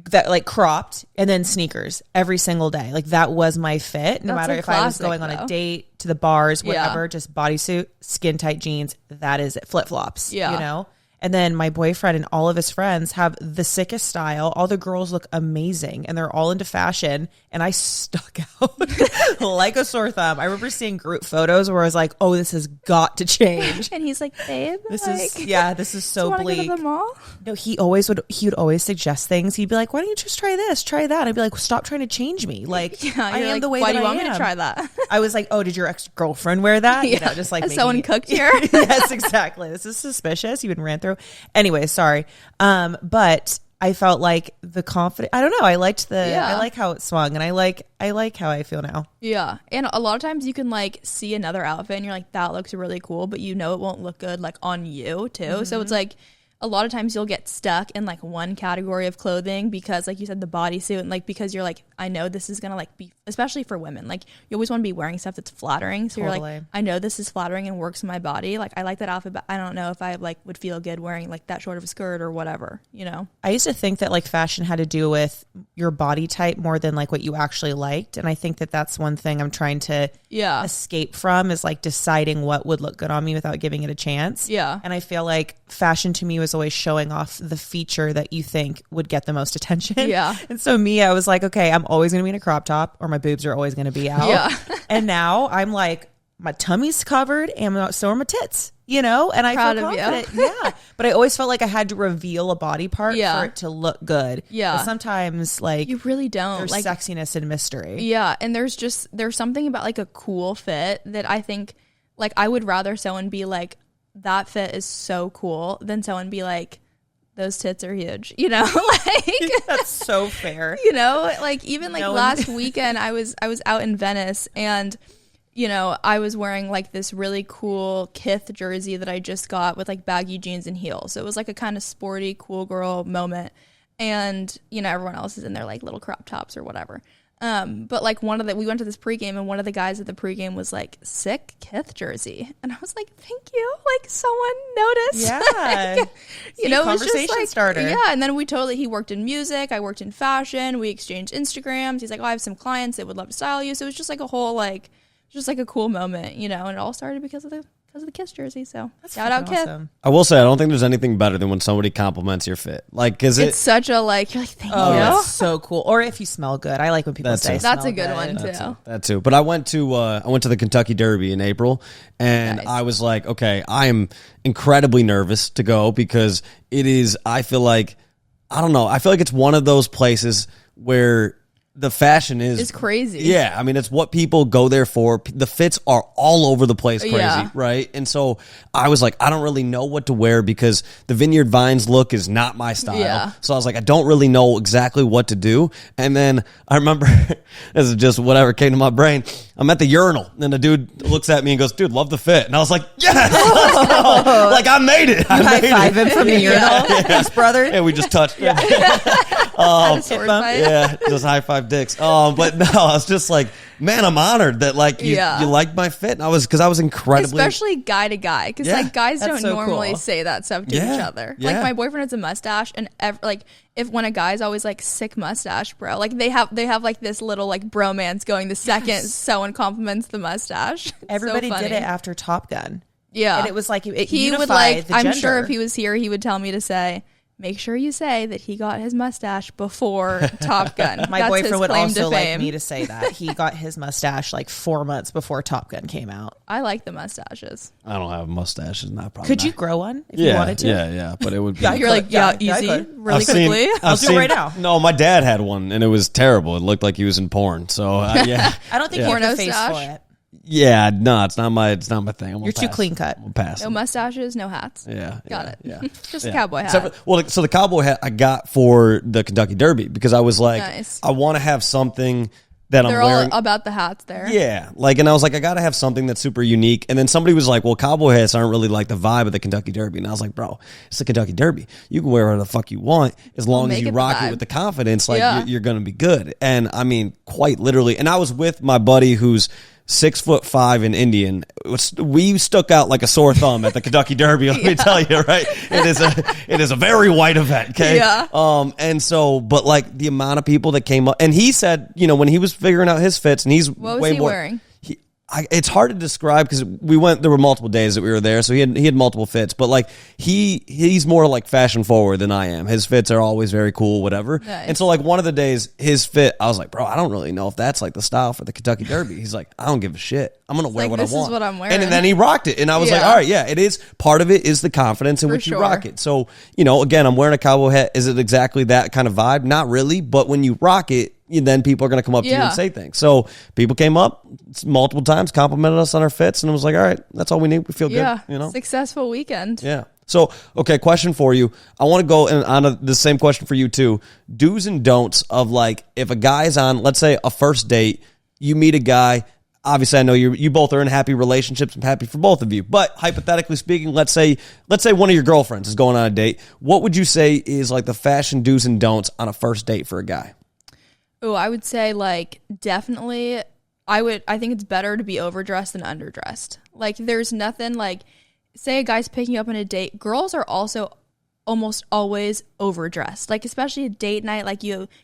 that like cropped, and then sneakers every single day. Like, that was my fit, no matter if I was going on a date, to the bars, whatever. Just bodysuit, skin tight jeans, that is it. Flip-flops, you know. And then my boyfriend and all of his friends have the sickest style. All the girls look amazing, and they're all into fashion. And I stuck out like a sore thumb. I remember seeing group photos where I was like, oh, this has got to change. And he's like, babe, this is so bleak. Go to the mall? No, he would always suggest things. He'd be like, why don't you just try this, try that? I'd be like, stop trying to change me. Like, I am the way that I am. Why do you want me to try that? I was like, oh, did your ex-girlfriend wear that? Yeah. You know, just like someone cooked here. Yes, exactly. This is suspicious. You've been ran through. Anyway, sorry. But I felt like the confidence. I don't know. I liked I like how it swung, and I like how I feel now. Yeah. And a lot of times you can like see another outfit and you're like, that looks really cool, but you know it won't look good like on you too. Mm-hmm. So it's like, a lot of times you'll get stuck in like one category of clothing because, like you said, the bodysuit, and like, because you're like, I know this is gonna like be, especially for women, like you always want to be wearing stuff that's flattering. So you're like, I know this is flattering and works in my body. Like, I like that outfit, but I don't know if I like would feel good wearing like that short of a skirt or whatever, you know? I used to think that like fashion had to do with your body type more than like what you actually liked. And I think that that's one thing I'm trying to escape from, is like deciding what would look good on me without giving it a chance. Yeah. And I feel like fashion to me was always showing off the feature that you think would get the most attention. Yeah. And so I was like, okay, I'm always going to be in a crop top, or my boobs are always going to be out. Yeah. And now I'm like, my tummy's covered and so are my tits, you know? And I feel confident. Yeah. But I always felt like I had to reveal a body part for it to look good. Yeah. But sometimes like you really don't. There's like sexiness and mystery. Yeah. And there's something about like a cool fit that I think, like, I would rather someone be like, that fit is so cool, than someone be like, those tits are huge, you know? Like, that's so fair. You know, like, even like last weekend I was out in Venice, and you know, I was wearing like this really cool Kith jersey that I just got with like baggy jeans and heels. So it was like a kind of sporty, cool girl moment. And, you know, everyone else is in their like little crop tops or whatever. But like we went to this pregame, and one of the guys at the pregame was like, sick Kith jersey. And I was like, thank you. Like, someone noticed. Yeah. Like, you know, conversation it was just like, starter. Yeah. And then he worked in music. I worked in fashion. We exchanged Instagrams. He's like, oh, I have some clients that would love to style you. So it was just like a whole, like, just like a cool moment, you know, and it all started because of the Kiss jersey. So that's shout out awesome. Kith. I will say, I don't think there's anything better than when somebody compliments your fit. Like, cause it's such a like, you're like, thank you. That's so cool. Or if you smell good. I like when people say that's a good one too. That too. But I went to the Kentucky Derby in April, and I was like, okay, I am incredibly nervous to go, because it is, I feel like it's one of those places where the fashion is crazy. Yeah, I mean, it's what people go there for. The fits are all over the place, crazy, right? And so I was like, I don't really know what to wear, because the Vineyard Vines look is not my style. Yeah. So I was like, I don't really know exactly what to do. And then I remember, this is just whatever came to my brain, I'm at the urinal, and the dude looks at me and goes, dude, love the fit. And I was like, yes, let's go. Like, I made it. You high-five him from the urinal, his brother. Yeah, we just touched. At a sword fight. Yeah, just high-five 5 dicks. But no, I was just like, man, I'm honored that like you liked my fit. And I was incredibly, especially guy to guy, because like guys don't normally say that stuff to each other. Like my boyfriend has a mustache, and if when a guy's always like sick mustache, bro, like they have like this little like bromance going the second someone compliments the mustache. Everybody did it after Top Gun. Yeah, and it was like he would like. I'm sure if he was here, he would tell me to say, make sure you say that he got his mustache before Top Gun. My boyfriend would also like me to say that he got his mustache like 4 months before Top Gun came out. I like the mustaches. I don't have mustaches. Not probably. Could you grow one if you wanted to? Yeah, but it would be. You're like, easy, really quickly. I'll do it right now. No, my dad had one, and it was terrible. It looked like he was in porn. So yeah, I don't think you have the face for it. Yeah, no, it's not my thing. You're too clean cut. We'll pass. No mustaches, no hats. Got it. Yeah, just a cowboy hat. So the cowboy hat I got for the Kentucky Derby because I was like, I want to have something that They're I'm wearing. All about the hats there. Yeah, like, and I was like, I got to have something that's super unique. And then somebody was like, well, cowboy hats aren't really like the vibe of the Kentucky Derby. And I was like, bro, it's the Kentucky Derby. You can wear whatever the fuck you want as long as you rock it with the confidence. Like you're going to be good. And I mean, quite literally. And I was with my buddy who's 6'5" in Indian. We stuck out like a sore thumb at the Kentucky Derby. Let me tell you, right? It is a very white event. Okay. Yeah. And so, but like the amount of people that came up, and he said, you know, when he was figuring out his fits, and he's what was he wearing? It's hard to describe because there were multiple days that we were there, so he had multiple fits. But like he's more like fashion forward than I am. His fits are always very cool, whatever. Nice. And so like one of the days, his fit, I was like, bro, I don't really know if that's like the style for the Kentucky Derby. He's like, I don't give a shit. I'm gonna wear what I want. This is what I'm wearing. And then he rocked it, and I was like, all right, yeah, it is. Part of it is the confidence in which you rock it. So you know, again, I'm wearing a cowboy hat. Is it exactly that kind of vibe? Not really, but when you rock it, then people are going to come up to you and say things. So people came up multiple times, complimented us on our fits, and it was like, all right, that's all we need. We feel good. You know, successful weekend. Yeah. So, okay, question for you. I want to go on the same question for you too. Do's and don'ts of like, if a guy's on, let's say a first date, you meet a guy. Obviously, I know you both are in happy relationships. I'm happy for both of you. But hypothetically speaking, let's say one of your girlfriends is going on a date. What would you say is like the fashion do's and don'ts on a first date for a guy? Oh, I would say like definitely I think it's better to be overdressed than underdressed. Like there's nothing like, say a guy's picking you up on a date, girls are also almost always overdressed, like especially a date night. Like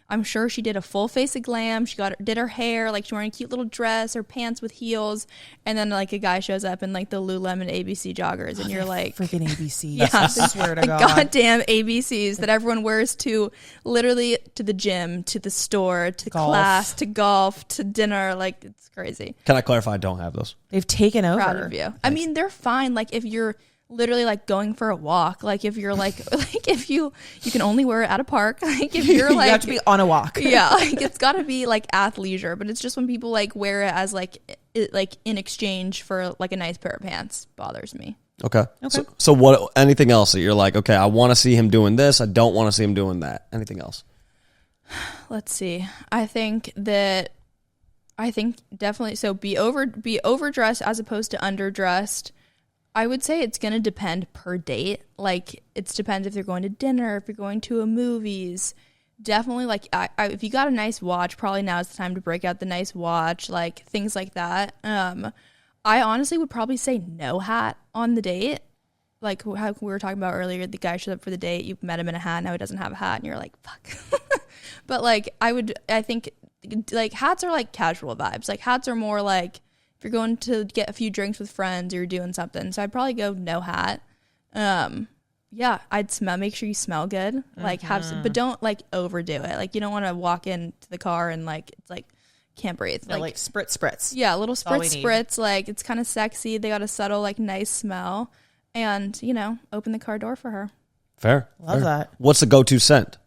I'm sure she did a full face of glam. She did her hair, like she's wearing a cute little dress or pants with heels, and then like a guy shows up in like the Lululemon ABC joggers, and you're like, freaking ABCs. Yeah, I swear to God, goddamn ABCs that everyone wears to literally to the gym, to the store, to class, to golf, to dinner. Like it's crazy. Can I clarify? I don't have those. They've taken over. Proud of you. Thanks. I mean, they're fine. Like if you're literally like going for a walk, like if you're like if you can only wear it at a park, like if you're like you have to be on a walk. Yeah, like it's got to be like athleisure, but it's just when people like wear it as like in exchange for like a nice pair of pants bothers me. Okay. So what, anything else that you're like, okay, I want to see him doing this, I don't want to see him doing that. Anything else? Let's see. I think definitely, so be overdressed as opposed to underdressed. I would say it's going to depend per date. Like, it depends if you're going to dinner, if you're going to a movies. Definitely, like, if you got a nice watch, probably now is the time to break out the nice watch, like, things like that. I honestly would probably say no hat on the date. Like, how we were talking about earlier, the guy showed up for the date, you met him in a hat, now he doesn't have a hat, and you're like, fuck. But, like, I think, like, hats are, like, casual vibes. Like, hats are more, like, if you're going to get a few drinks with friends or you're doing something. So I'd probably go no hat. Yeah, make sure you smell good. Like but don't like overdo it. Like you don't want to walk into the car and like it's like can't breathe. Like spritz. Yeah, a little spritz. Like it's kind of sexy. They got a subtle like nice smell, and open the car door for her. Fair. Love that. What's the go-to scent?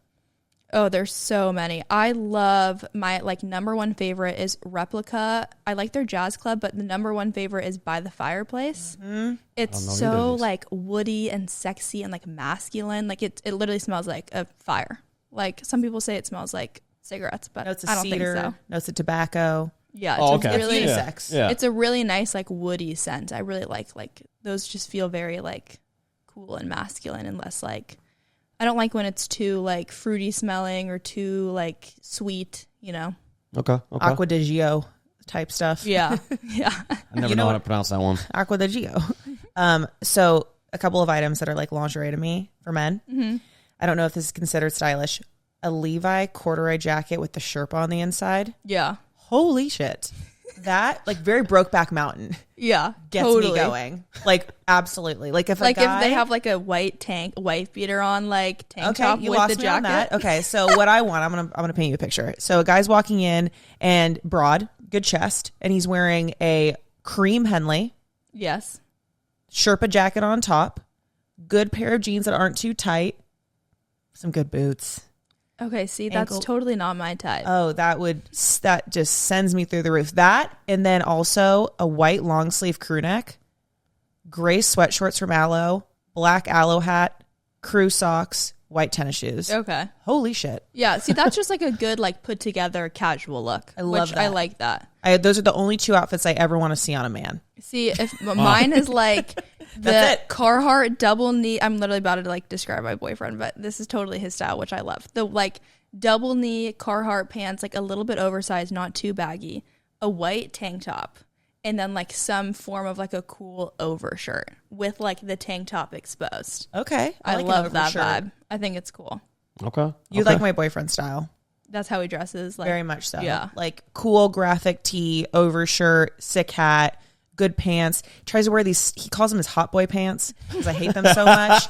Oh, there's so many. I love my number one favorite is Replica. I like their Jazz Club, but the number one favorite is By the Fireplace. Mm-hmm. It's so like woody and sexy and like masculine. Like it literally smells like a fire. Like some people say it smells like cigarettes, but I don't think so. Notes of tobacco. Yeah, it's really unisex. Yeah. It's a really nice like woody scent. I really like those. Just feel very like cool and masculine and less like. I don't like when it's too like fruity smelling or too like sweet, Okay. Acqua di Gio type stuff. Yeah. Yeah. I never know how to pronounce that one. Acqua di Gio. So a couple of items that are like lingerie to me for men. Mm-hmm. I don't know if this is considered stylish. A Levi corduroy jacket with the Sherpa on the inside. Yeah. Holy shit. That, like, very Brokeback Mountain. Yeah. Gets me going. Like, absolutely. Like, if a guy, if they have like a white beater on, like tank top you with lost the me jacket. on that. Okay, so what I want, I'm gonna paint you a picture. So a guy's walking in and broad, good chest, and he's wearing a cream Henley. Yes. Sherpa jacket on top, good pair of jeans that aren't too tight, some good boots. Okay, see, that's totally not my type. Oh, that just sends me through the roof. That, and then also a white long sleeve crew neck, gray sweatshorts from Aloe, black Aloe hat, crew socks, white tennis shoes. Okay. Holy shit. Yeah, see, that's just like a good, like, put together casual look. I love that. I like that. Those are the only two outfits I ever want to see on a man. See, if mine is like the Carhartt double knee. I'm literally about to like describe my boyfriend, but this is totally his style, which I love. The like double knee Carhartt pants, like a little bit oversized, not too baggy, a white tank top, and then like some form of like a cool overshirt with like the tank top exposed. Okay. I like love that vibe. I think it's cool. Okay. You like my boyfriend's style. That's how he dresses. Like, very much so. Yeah. Like cool graphic tee, overshirt, sick hat, good pants. He tries to wear these, he calls them his hot boy pants because I hate them so much.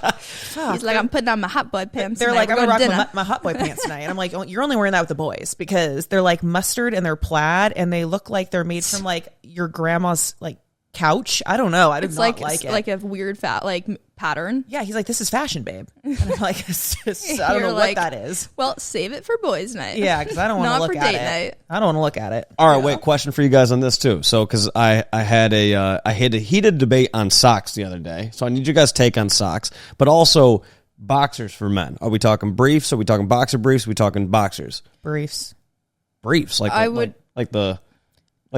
He's like, I'm putting on my hot boy pants. They're like, I'm going to rock my hot boy pants tonight. And I'm like, oh, you're only wearing that with the boys because they're like mustard and they're plaid and they look like they're made from like your grandma's like couch. I don't know. I do not like it. Like a weird pattern. Yeah, he's like, this is fashion, babe. And I'm like, it's just, I don't know what that is. Well, save it for boys' night. Yeah, because I don't want to look at it. Night. I don't want to look at it. All right, wait. Question for you guys on this too. So, because I had a heated debate on socks the other day. So I need you guys' take on socks, but also boxers for men. Are we talking briefs? Are we talking boxer briefs? Are we talking boxers? Briefs. Briefs, like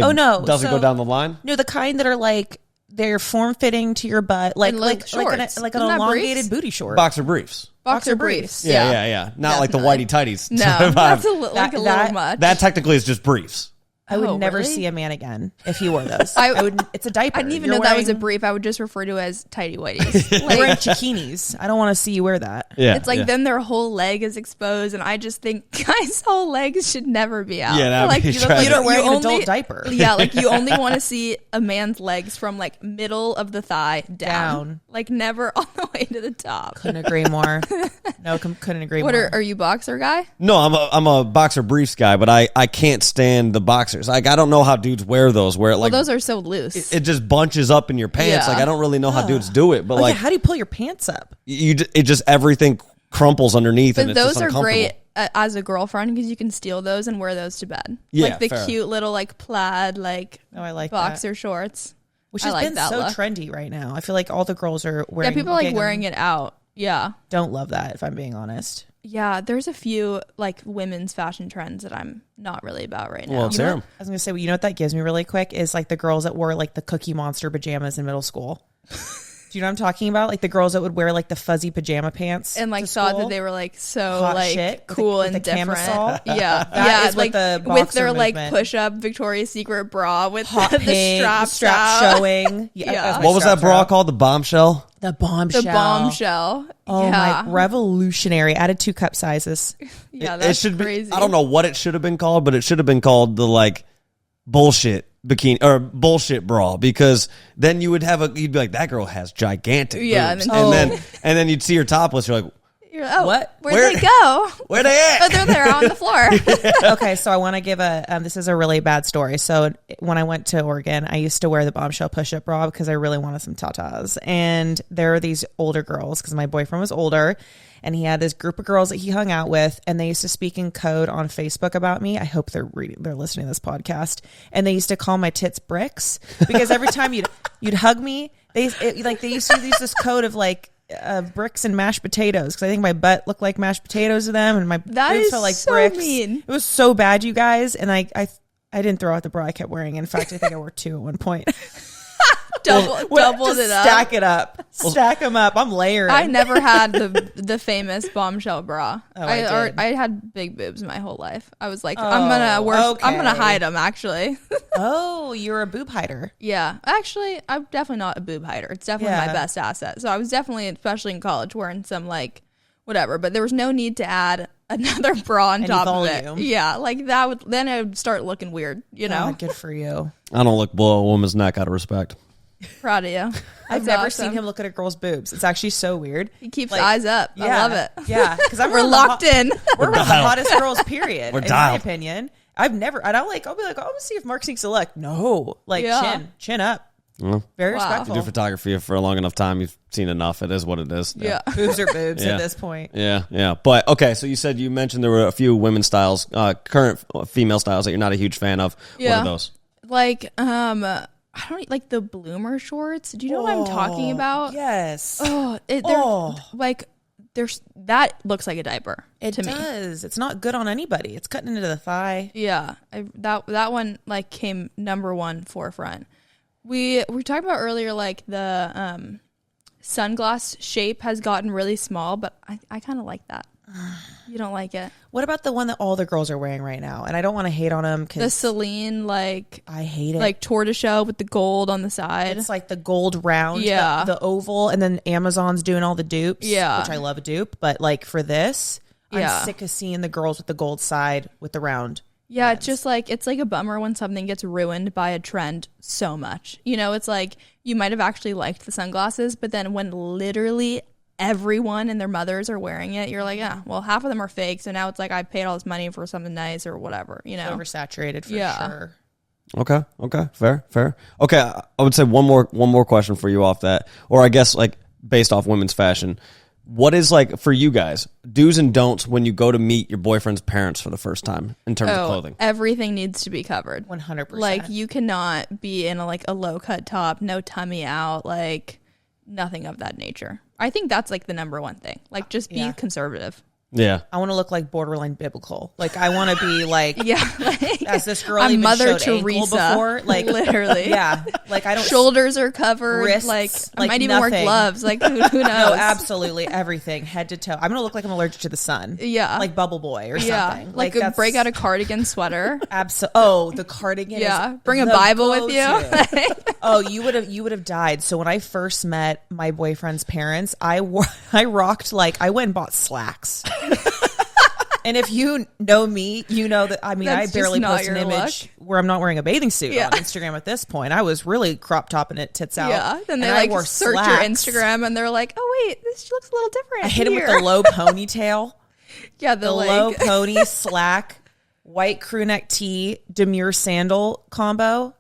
oh no, doesn't go down the line. No, the kind that are like they're form fitting to your butt, like an elongated booty short. Boxer briefs. Boxer briefs. Yeah. Not like the whitey tighties. No, that's a little much. That technically is just briefs. I would never see a man again if he wore those. I would. It's a diaper. I didn't even know that was a brief. I would just refer to it as tighty whities. Like, wearing chikinis. I don't want to see you wear that. Yeah, it's like then their whole leg is exposed, and I just think guys' whole legs should never be out. Yeah, like you don't wear an adult diaper. Yeah, like you only want to see a man's legs from like middle of the thigh down. Like never all the way to the top. Couldn't agree more. No, couldn't agree more. Are you boxer guy? No, I'm a boxer briefs guy, but I can't stand the boxers. Like I don't know how dudes wear those. Where it like those are so loose. It just bunches up in your pants. Like I don't really know how dudes do it. But like how do you pull your pants up? It just everything crumples underneath. But and it's those just are uncomfortable. great as a girlfriend because you can steal those and wear those to bed. Yeah, like the fair. cute little like plaid I like boxer shorts. Which has been so trendy right now. I feel like all the girls are wearing. Yeah, people are like wearing it out. Yeah, don't love that if I'm being honest. Yeah, there's a few like women's fashion trends that I'm not really about right now. Well, it's I was gonna say, you know what that gives me really quick is like the girls that wore like the Cookie Monster pajamas in middle school. Do you know what I'm talking about? Like the girls that would wear like the fuzzy pajama pants and like thought that they were like so hot like shit, cool with and the different. Camisole. Yeah, that is like the with their movement. like push up Victoria's Secret bra with hot the pink, strap showing. Yeah. What was that bra called? The bombshell. The bombshell. The bombshell. Oh my! Revolutionary. Added 2 cup sizes. Yeah, that's it should crazy. Be, I don't know what it should have been called, but it should have been called the like bullshit bikini or bullshit bra because then you'd be like, that girl has gigantic boobs. And then you'd see her topless. You're like, what? Where'd they go? Where they at? Oh, they're there on the floor. Okay, so I want to give this is a really bad story. So when I went to Oregon, I used to wear the bombshell push-up bra because I really wanted some tatas. And there are these older girls because my boyfriend was older and he had this group of girls that he hung out with and they used to speak in code on Facebook about me. I hope they're listening to this podcast. And they used to call my tits bricks because every time you'd hug me, they used to use this code of like bricks and mashed potatoes because I think my butt looked like mashed potatoes to them and my boobs felt like so bricks. Mean. It was so bad, you guys. And I didn't throw out the bra I kept wearing. In fact, I think I wore 2 at one point. doubled it up. Stack it up. Stack them up. I'm layering. I never had the famous bombshell bra. I had big boobs my whole life. I was like, I'm gonna hide them. Actually. Oh, you're a boob hider. Yeah, actually, I'm definitely not a boob hider. It's definitely my best asset. So I was definitely, especially in college, wearing some like whatever. But there was no need to add another bra on top of it. Yeah, like that would then it would start looking weird. You know, good for you. I don't look below a woman's neck out of respect. Proud of you. I've never seen him look at a girl's boobs. It's actually so weird. He keeps eyes up. I love it. Yeah, because we're locked in. We're one of the hottest girls. Period. In my opinion, I'll be like, oh, I'm gonna see if Mark sneaks a look. No, like chin up. Well, very respectful. You do photography for a long enough time. You've seen enough. It is what it is. Yeah. Boobs are boobs at this point. Yeah. But okay, so you mentioned there were a few women's styles, current female styles that you're not a huge fan of. Yeah. What are those? Like, I don't like the bloomer shorts. Do you know what I'm talking about? Yes. That looks like a diaper. It does. It's not good on anybody. It's cutting into the thigh. Yeah. That one like came number one forefront. We were talking about earlier, like the sunglass shape has gotten really small, but I kind of like that. You don't like it? What about the one that all the girls are wearing right now? And I don't want to hate on them. The Celine, I hate it. Like tortoiseshell with the gold on the side. It's like the gold round, the oval, and then Amazon's doing all the dupes. Yeah, which I love a dupe, but like for this, I'm sick of seeing the girls with the gold side with the round. Yeah, it's just like, it's like a bummer when something gets ruined by a trend so much. You know, it's like you might have actually liked the sunglasses, but then when literally everyone and their mothers are wearing it, you're like, yeah, well, half of them are fake. So now it's like I paid all this money for something nice or whatever, you know. Oversaturated for sure. Okay. Fair. Okay, I would say one more question for you off that, or I guess like based off women's fashion. What is like for you guys do's and don'ts when you go to meet your boyfriend's parents for the first time in terms of clothing? Everything needs to be covered. 100%. Like you cannot be in a low cut top, no tummy out, like nothing of that nature. I think that's like the number one thing. Like just be conservative. Yeah. I want to look like borderline biblical. Like I want to be like, like, as this girl I'm even Mother showed Teresa before. Like literally. Yeah. Like I don't. Shoulders are covered. Wrists, like I might even wear gloves. Like who knows? No, absolutely everything, head to toe. I'm gonna look like I'm allergic to the sun. Yeah. Like Bubble Boy or something. Like break out a cardigan sweater. Oh, the cardigan. Yeah. Bring a Bible with you. Oh, you would have died. So when I first met my boyfriend's parents, I rocked I went and bought slacks. And if you know me, you know that, I mean, I barely post an image where I'm not wearing a bathing suit on Instagram at this point. I was really crop topping it tits out. Yeah. Then they wore search slacks. Your Instagram and they're like, oh wait, this looks a little different. I hit him with the low ponytail. Yeah. The low pony slack, white crew neck tee, demure sandal combo.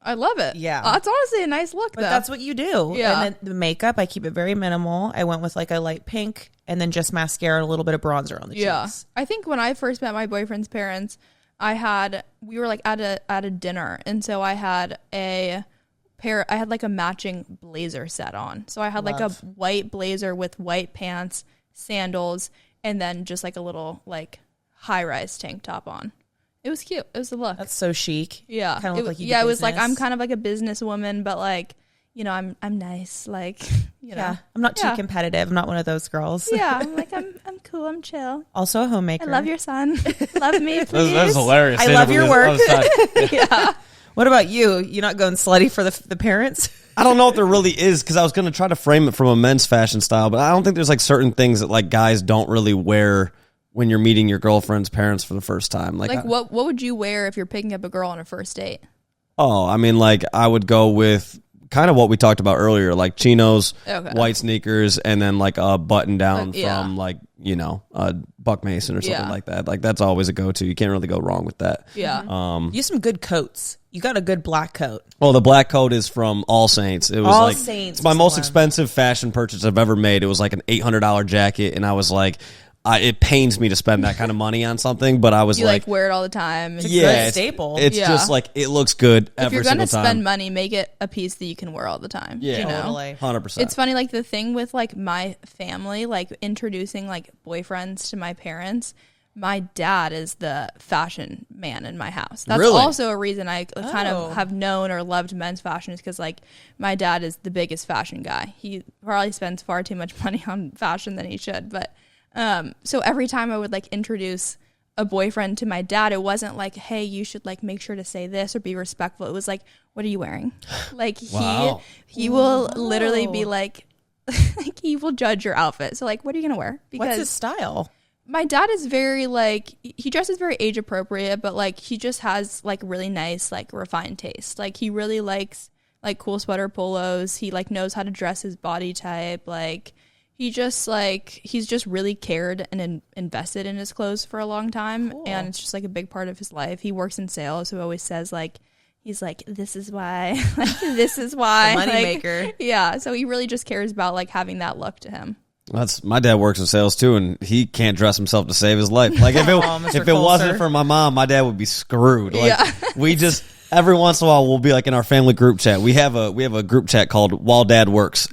I love it. Yeah. It's honestly a nice look, but that's what you do. Yeah. And then the makeup, I keep it very minimal. I went with a light pink and then just mascara and a little bit of bronzer on the cheeks. I think when I first met my boyfriend's parents, we were at a dinner, and so I had a matching blazer set on. So I had a white blazer with white pants, sandals, and then just a little high-rise tank top on. It was cute. It was a look. That's so chic. Yeah. Kind of looked like you do business. It was I'm kind of like a businesswoman, but I'm nice. Yeah. I'm not too competitive. I'm not one of those girls. Yeah. I'm cool. I'm chill. Also a homemaker. I love your son. Love me, please. That's hilarious. I love your work. Yeah. What about you? You not going slutty for the parents? I don't know if there really is, because I was going to try to frame it from a men's fashion style, but I don't think there's certain things that guys don't really wear when you're meeting your girlfriend's parents for the first time. What would you wear if you're picking up a girl on a first date? Oh, I mean, I would go with kind of what we talked about earlier, chinos, white sneakers, and then a button down from Buck Mason or something like that. That's always a go-to. You can't really go wrong with that. Yeah. Use some good coats. You got a good black coat. Well, the black coat is from All Saints. It was All Saints. It's my most expensive fashion purchase I've ever made. It was an $800 jacket, and I was it pains me to spend that kind of money on something, but I was you wear it all the time. It's a good staple. It's just it looks good every single time. If you're going to spend money, make it a piece that you can wear all the time. Yeah, totally. 100%. It's funny, the thing with my family, introducing boyfriends to my parents, my dad is the fashion man in my house. That's really? Also a reason I kind of have known or loved men's fashion, is because like my dad is the biggest fashion guy. He probably spends far too much money on fashion than he should. But so every time I would like introduce a boyfriend to my dad, it wasn't like, hey, you should like make sure to say this or be respectful. It was like, what are you wearing? Like wow. he will literally be like, like he will judge your outfit. So like, what are you gonna wear? Because what's his style? My dad is very like, he dresses very age appropriate, but like he just has like really nice like refined taste. Like he really likes like cool sweater polos. He like knows how to dress his body type. Like he's just really cared and invested in his clothes for a long time. Cool. And it's just like a big part of his life. He works in sales, so he always says like, he's like, this is why, like, this is why. The like, moneymaker. Yeah. So he really just cares about like having that look to him. My dad works in sales too, and he can't dress himself to save his life. Like if it wasn't for my mom, my dad would be screwed. Like we just every once in a while we'll be like in our family group chat. We have a group chat called While Dad Works.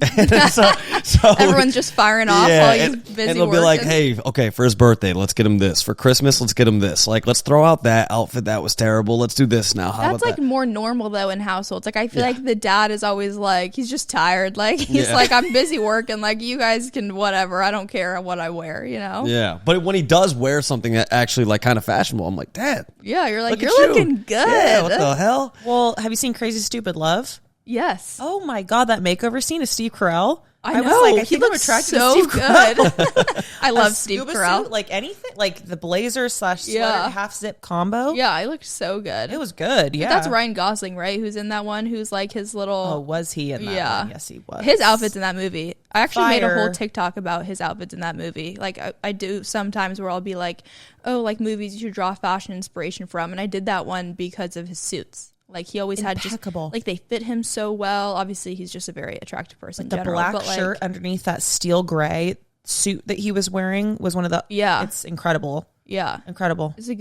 so everyone's just firing off while he's busy. And they'll be like, hey, okay, for his birthday, let's get him this. For Christmas, let's get him this. Like, let's throw out that outfit that was terrible. Let's do this now. How That's like that? More normal though in households. Like I feel like the dad is always like, he's just tired. Like he's like, I'm busy working. Like you guys can whatever. I don't care what I wear. You know? Yeah. But when he does wear something that actually like kind of fashionable, I'm like, Dad. Yeah, you're like, you're looking good. Yeah. What the hell? Well, have you seen Crazy Stupid Love? Yes. Oh my God, that makeover scene is Steve Carell. I know. Was like, I he think I'm looks attracted so to Steve good. I love Steve Carell. Suit, like anything, like the blazer / sweater half zip combo. Yeah, I looked so good. It was good. Yeah, but that's Ryan Gosling, right? Who's in that one? Who's like his little. Oh, was he in that? Yeah, one? Yes, he was. His outfits in that movie. I actually made a whole TikTok about his outfits in that movie. Like I do sometimes where I'll be like, oh, like movies you should draw fashion inspiration from, and I did that one because of his suits. Like he always had just like they fit him so well. Obviously, he's just a very attractive person. The black shirt underneath that steel gray suit that he was wearing was one of the. Yeah, it's incredible. Yeah, incredible. It's a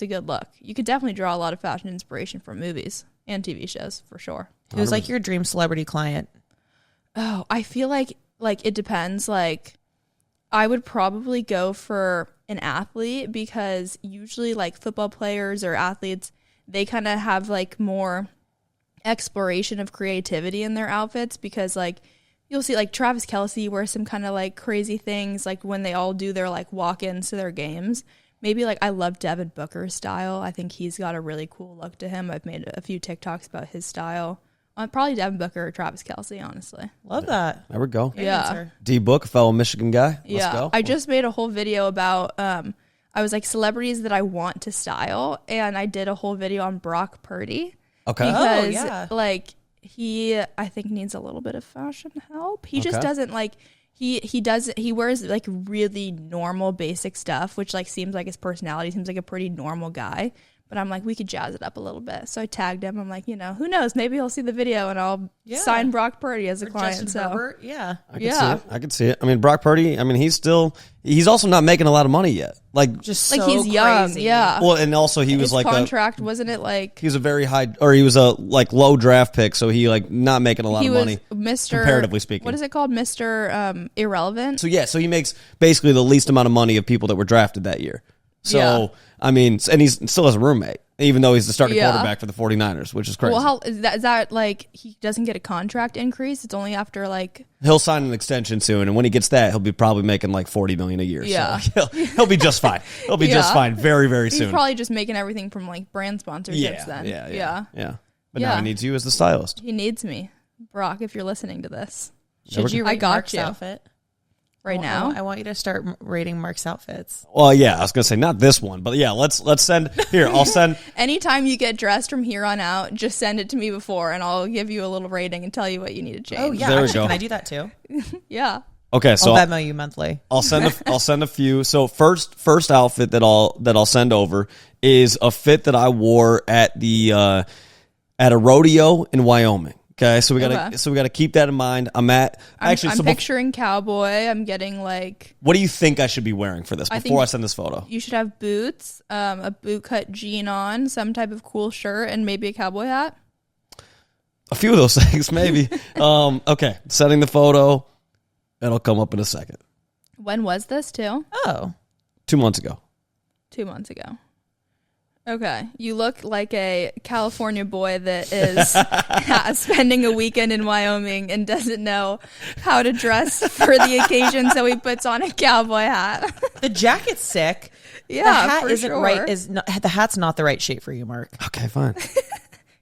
good look. You could definitely draw a lot of fashion inspiration from movies and TV shows for sure. Who's like your dream celebrity client? Oh, I feel like it depends. Like I would probably go for an athlete because usually like football players or athletes, they kind of have like more exploration of creativity in their outfits because like you'll see like Travis Kelce wear some kind of like crazy things like when they all do their like walk-ins to their games. Maybe like I love Devin Booker's style. I think he's got a really cool look to him. I've made a few TikToks about his style. Probably Devin Booker or Travis Kelce, honestly. Love that. There we go. Great yeah. answer. D Book, a fellow Michigan guy. Yeah. Let's go. I just made a whole video about I was like celebrities that I want to style, and I did a whole video on Brock Purdy. Okay. Because like he I think needs a little bit of fashion help. He just doesn't like he wears like really normal basic stuff, which like seems like his personality seems like a pretty normal guy. But I'm like, we could jazz it up a little bit. So I tagged him. I'm like, who knows? Maybe he'll see the video and I'll sign Brock Purdy as a client. Justin Herbert. Yeah. I could see it. I mean, Brock Purdy, I mean, he's also not making a lot of money yet. Like, just like so he's young. crazy. Yeah. Well, and also he was like contract, wasn't it like? He was a very high, or he was a like low draft pick. So he like not making a lot of money. Mr. Comparatively speaking. What is it called? Mr. Irrelevant. So yeah, so he makes basically the least amount of money of people that were drafted that year. So, I mean, and he still has a roommate, even though he's the starting quarterback for the 49ers, which is crazy. Well, how is that like he doesn't get a contract increase? It's only after like he'll sign an extension soon, and when he gets that, he'll be probably making like $40 million a year. Yeah, so he'll be just fine. He'll be just fine very, very soon. He's probably just making everything from like brand sponsorships. Yeah. But now he needs you as the stylist. He needs me, Brock. If you're listening to this, should you rate Mark's you. Outfit? Right now, I want you to start rating Mark's outfits. Well, yeah, I was gonna say not this one, but yeah, let's send here. I'll send. Anytime you get dressed from here on out, just send it to me before, and I'll give you a little rating and tell you what you need to change. Oh yeah, there actually, can I do that too? Yeah. Okay, so I'll Venmo you monthly. I'll send a few. So first outfit that I'll send over is a fit that I wore at the at a rodeo in Wyoming. Okay, so we gotta keep that in mind. I'm picturing cowboy. I'm getting like. What do you think I should be wearing for this before I send this photo? You should have boots, a boot cut jean on, some type of cool shirt, and maybe a cowboy hat. A few of those things, maybe. Okay, setting the photo. It'll come up in a second. When was this too? Oh, 2 months ago. 2 months ago. Okay. You look like a California boy that is spending a weekend in Wyoming and doesn't know how to dress for the occasion, so he puts on a cowboy hat. The jacket's sick. Yeah, the hat for isn't sure. right. The hat's not the right shape for you, Mark. Okay, fine.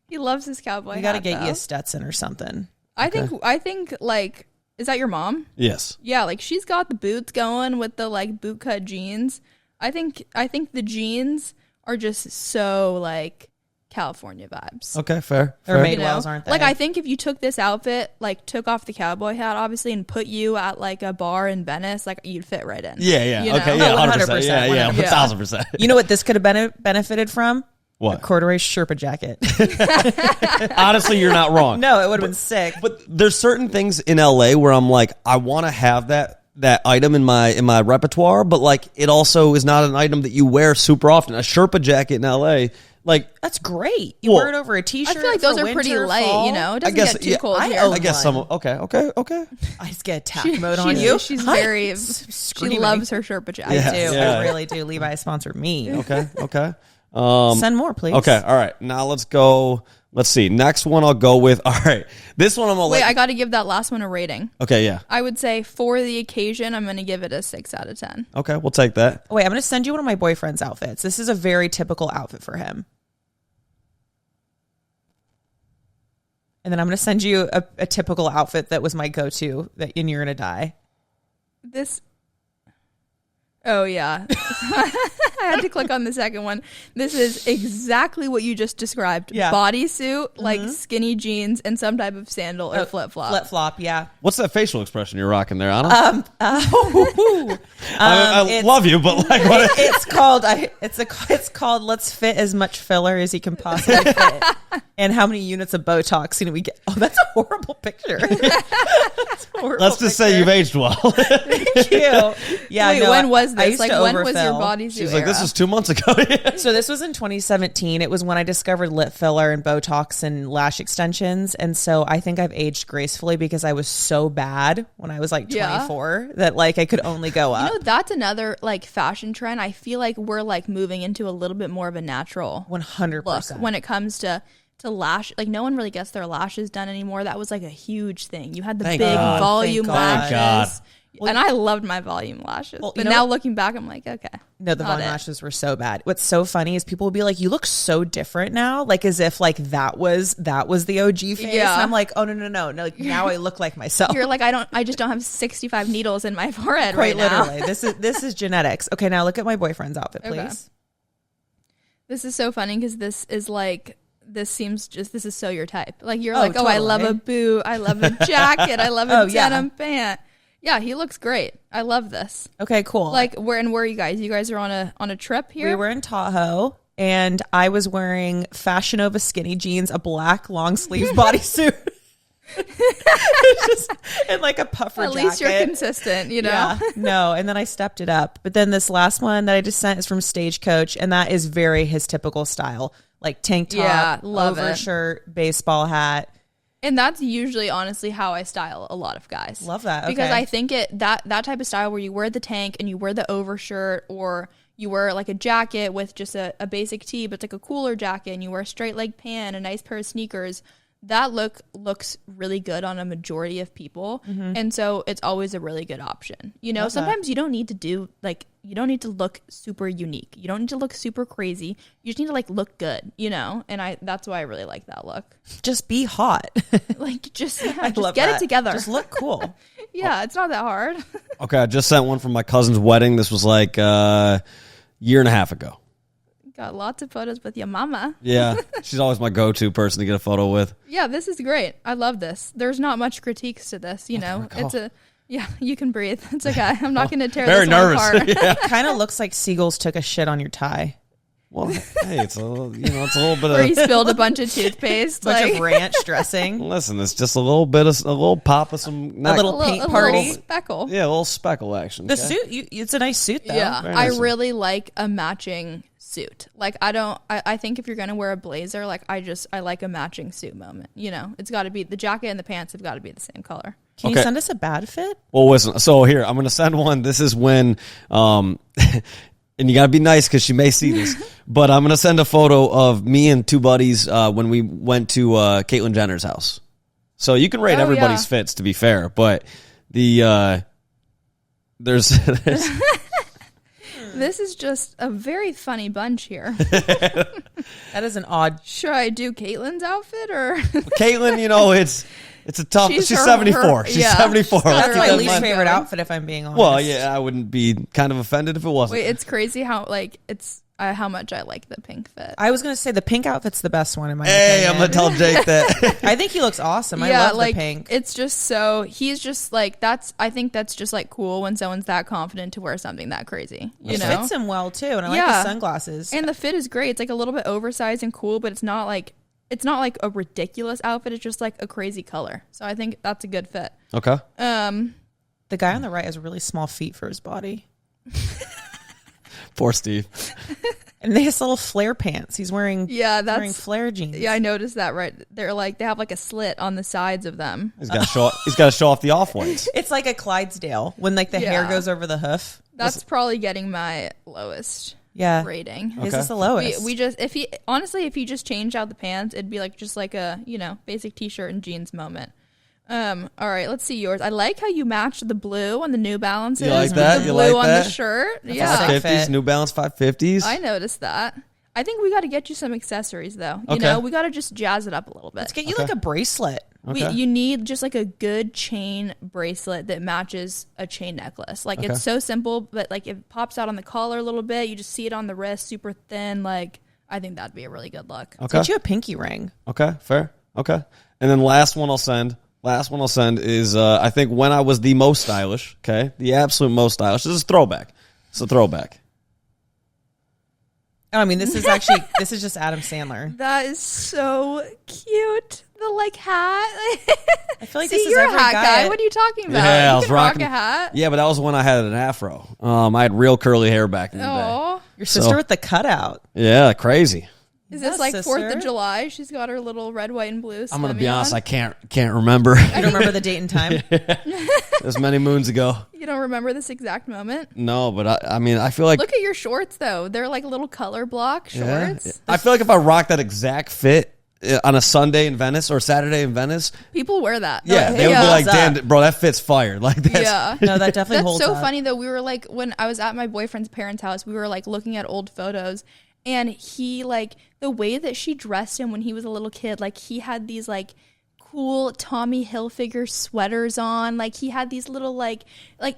He loves his cowboy hat. You got to get though. you a Stetson or something. I think like, is that your mom? Yes. Yeah, like she's got the boots going with the like boot cut jeans. I think the jeans are just so like California vibes. Okay, fair. They're made wells, aren't they? Like I think if you took this outfit, like took off the cowboy hat, obviously, and put you at like a bar in Venice, like you'd fit right in. Yeah. You know? Okay, No, 100%. 100%, Yeah, 100%. 1,000%. You know what this could have benefited from? What? A corduroy Sherpa jacket. Honestly, you're not wrong. No, it would have been sick. But there's certain things in LA where I'm like, I want to have that item in my repertoire, but like it also is not an item that you wear super often. A Sherpa jacket in LA, like That's great. You wear it over a t-shirt. I feel like those for are pretty winter, light, fall. you know? It doesn't guess- get too yeah, cold I here. own I guess one. okay. I just get attack mode on She's- you. She's Hi. very, she Screaming. loves her Sherpa jacket. Yeah. I do. Yeah. I really do. Levi sponsored me. Okay. Send more, please. Okay, all right. Now let's go. Let's see. Next one I'll go with. All right. This one I'm going to Wait, I got to give that last one a rating. Okay, yeah. I would say for the occasion, I'm going to give it a 6 out of 10. Okay, we'll take that. Wait, I'm going to send you one of my boyfriend's outfits. This is a very typical outfit for him. And then I'm going to send you a typical outfit that was my go-to, and you're going to die. Oh, yeah. I had to click on the second one. This is exactly what you just described. Yeah. Bodysuit, like skinny jeans, and some type of sandal or flip-flop. Flip-flop, yeah. What's that facial expression you're rocking there, Anna? I love you, but like what? It's called Let's Fit as much filler as you can possibly fit. And how many units of Botox can we get? Oh, that's a horrible picture. Let's just say you've aged well. Thank you. Yeah. Wait, when was this? Like, when was your overfill. bodysuit She's like, era? this is 2 months ago. So this was in 2017. It was when I discovered lip filler and Botox and lash extensions. And so I think I've aged gracefully because I was so bad when I was like 24 that like I could only go up. You know, that's another like fashion trend. I feel like we're like moving into a little bit more of a natural 100% look when it comes to lash. Like no one really gets their lashes done anymore. That was like a huge thing. You had the Thank big God. volume Thank God. lashes. Well, and I loved my volume lashes. Well, but you know now what? looking back, I'm like, okay. No, the not volume it. lashes were so bad. What's so funny is people will be like, "You look so different now," like as if like that was the OG face. Yeah. And I'm like, "Oh no! Like now I look like myself." You're like, I just don't have 65 needles in my forehead Quite right now. literally. This is genetics. Okay, now look at my boyfriend's outfit, please. Okay. This is so funny because this is so your type. Like you're like, totally. I love a boot, I love a jacket, I love a yeah. denim pant. Yeah, he looks great. I love this. Okay, cool. Like where are you guys? You guys are on a trip here? We were in Tahoe, and I was wearing Fashion Nova skinny jeans, a black long sleeve bodysuit, and like a puffer At jacket. least you're consistent, you know? Yeah, no, and then I stepped it up. But then this last one that I just sent is from Stagecoach, and that is very his typical style, like tank top, Yeah, love it. overshirt, baseball hat. And that's usually honestly how I style a lot of guys. Love that. Because okay. I think that type of style where you wear the tank and you wear the overshirt, or you wear like a jacket with just a basic tee, but it's like a cooler jacket, and you wear a straight leg pant, a nice pair of sneakers. That looks really good on a majority of people. Mm-hmm. And so it's always a really good option. You know, Love sometimes you don't need to look super unique. You don't need to look super crazy. You just need to like look good, you know? And that's why I really like that look. Just be hot. Like just I get love it that. together. Just look cool. Yeah, it's not that hard. Okay, I just sent one from my cousin's wedding. This was like a year and a half ago. Got lots of photos with your mama. Yeah, she's always my go-to person to get a photo with. Yeah, this is great. I love this. There's not much critiques to this, you know. Yeah, you can breathe. It's okay. I'm not going to tear Very this nervous. one apart. Yeah. Kind of looks like seagulls took a shit on your tie. Well, hey, it's a little bit Where he of. spilled a bunch of toothpaste. Bunch of ranch dressing. Listen, it's just a little pop of some. A little paint party. little speckle. Yeah, a little speckle action. The okay? suit, it's a nice suit though. Yeah, Very I nice. really like a matching suit. Like I think if you're going to wear a blazer, like I like a matching suit moment. You know, it's got to be, the jacket and the pants have got to be the same color. Can Okay. you send us a bad fit? Well, listen. So here, I'm going to send one. This is when, and you got to be nice because she may see this, but I'm going to send a photo of me and two buddies when we went to Caitlyn Jenner's house. So you can rate everybody's fits, to be fair, but there's This is just a very funny bunch here. That is an odd. Should I do Caitlyn's outfit or Caitlyn? You know, it's a tough. She's 74. She's 74. That's my least favorite outfit, if I'm being honest. Well, yeah, I wouldn't be kind of offended if it wasn't. Wait, it's crazy how how much I like the pink fit. I was going to say the pink outfit's the best one in my opinion. Hey, I'm going to tell Jake that. I think he looks awesome. I love the pink. It's just he's just like, I think that's just like cool when someone's that confident to wear something that crazy. You know? It fits him well too. And I like the sunglasses. And the fit is great. It's like a little bit oversized and cool, but it's not like a ridiculous outfit. It's just like a crazy color. So I think that's a good fit. Okay. The guy on the right has really small feet for his body. Poor Steve. And they have little flare pants. He's wearing flare jeans. Yeah, I noticed that. Right, they're like they have like a slit on the sides of them. He's got to show off the off whites. It's like a Clydesdale when like the hair goes over the hoof. That's probably getting my lowest. Rating. Okay. Is this the lowest? We just if he just changed out the pants, it'd be like just like a basic t-shirt and jeans moment. All right, let's see yours. I like how you matched the blue on the New Balances. You like that? The blue on the shirt. That's 550s, New Balance 550s. I noticed that. I think we got to get you some accessories though. You know, we got to just jazz it up a little bit. Let's get you like a bracelet. Okay. You need just like a good chain bracelet that matches a chain necklace. Like it's so simple, but like it pops out on the collar a little bit. You just see it on the wrist, super thin. Like I think that'd be a really good look. Okay. Let's get you a pinky ring. Okay, fair. Okay. And then last one I'll send is, I think, when I was the most stylish, okay? The absolute most stylish. This is a throwback. It's a throwback. Oh, I mean, this is just Adam Sandler. That is so cute. The like hat. I feel like this is you're every a hat guy. What are you talking about? Yeah, I was rocking a hat. Yeah, but that was when I had an afro. I had real curly hair back in the day. Your sister with the cutout. Yeah, crazy. Is this like 4th of July? She's got her little red, white, and blue. I'm gonna be honest. I can't remember. You don't remember the date and time? It was many moons ago. You don't remember this exact moment? No, but I mean, I feel like look at your shorts though. They're like little color block shorts. Yeah. I feel like if I rock that exact fit on a Sunday in Venice or Saturday in Venice, people wear that. Yeah, they would be like, "Damn, bro, that fits fire." Like that's, no, that definitely holds. That's so funny though. We were like, when I was at my boyfriend's parents' house, we were like looking at old photos. And he, like, the way that she dressed him when he was a little kid, like, he had these, like, cool Tommy Hilfiger sweaters on. Like, he had these little, like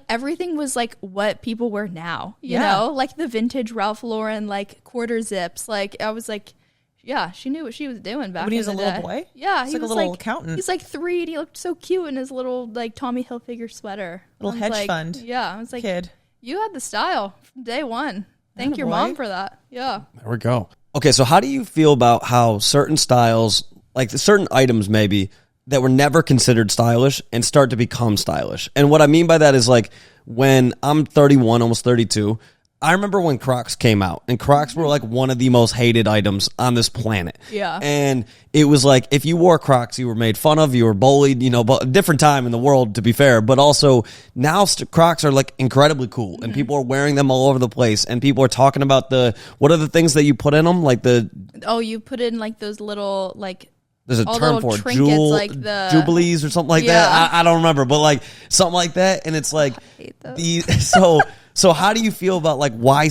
everything was, like, what people wear now, you know? Like, the vintage Ralph Lauren, like, quarter zips. Like, I was like, yeah, she knew what she was doing back when he was a little boy? Yeah. He's like a little accountant. He's, like, 3, and he looked so cute in his little, like, Tommy Hilfiger sweater. Little hedge fund. Yeah. I was like, kid. You had the style from day one. Thank your mom for that. Yeah. There we go. Okay, so how do you feel about how certain styles, like certain items maybe, that were never considered stylish and start to become stylish? And what I mean by that is like when I'm 31, almost 32, I remember when Crocs came out, and Crocs were like one of the most hated items on this planet. Yeah. And it was like, if you wore Crocs, you were made fun of, you were bullied, you know, but a different time in the world, to be fair. But also, now Crocs are like incredibly cool, and people are wearing them all over the place, and people are talking about what are the things that you put in them? Like you put in like those little, like, there's a term for it, like the jubilees or something like that. I don't remember, but like something like that. And it's like, I hate those. So how do you feel about like why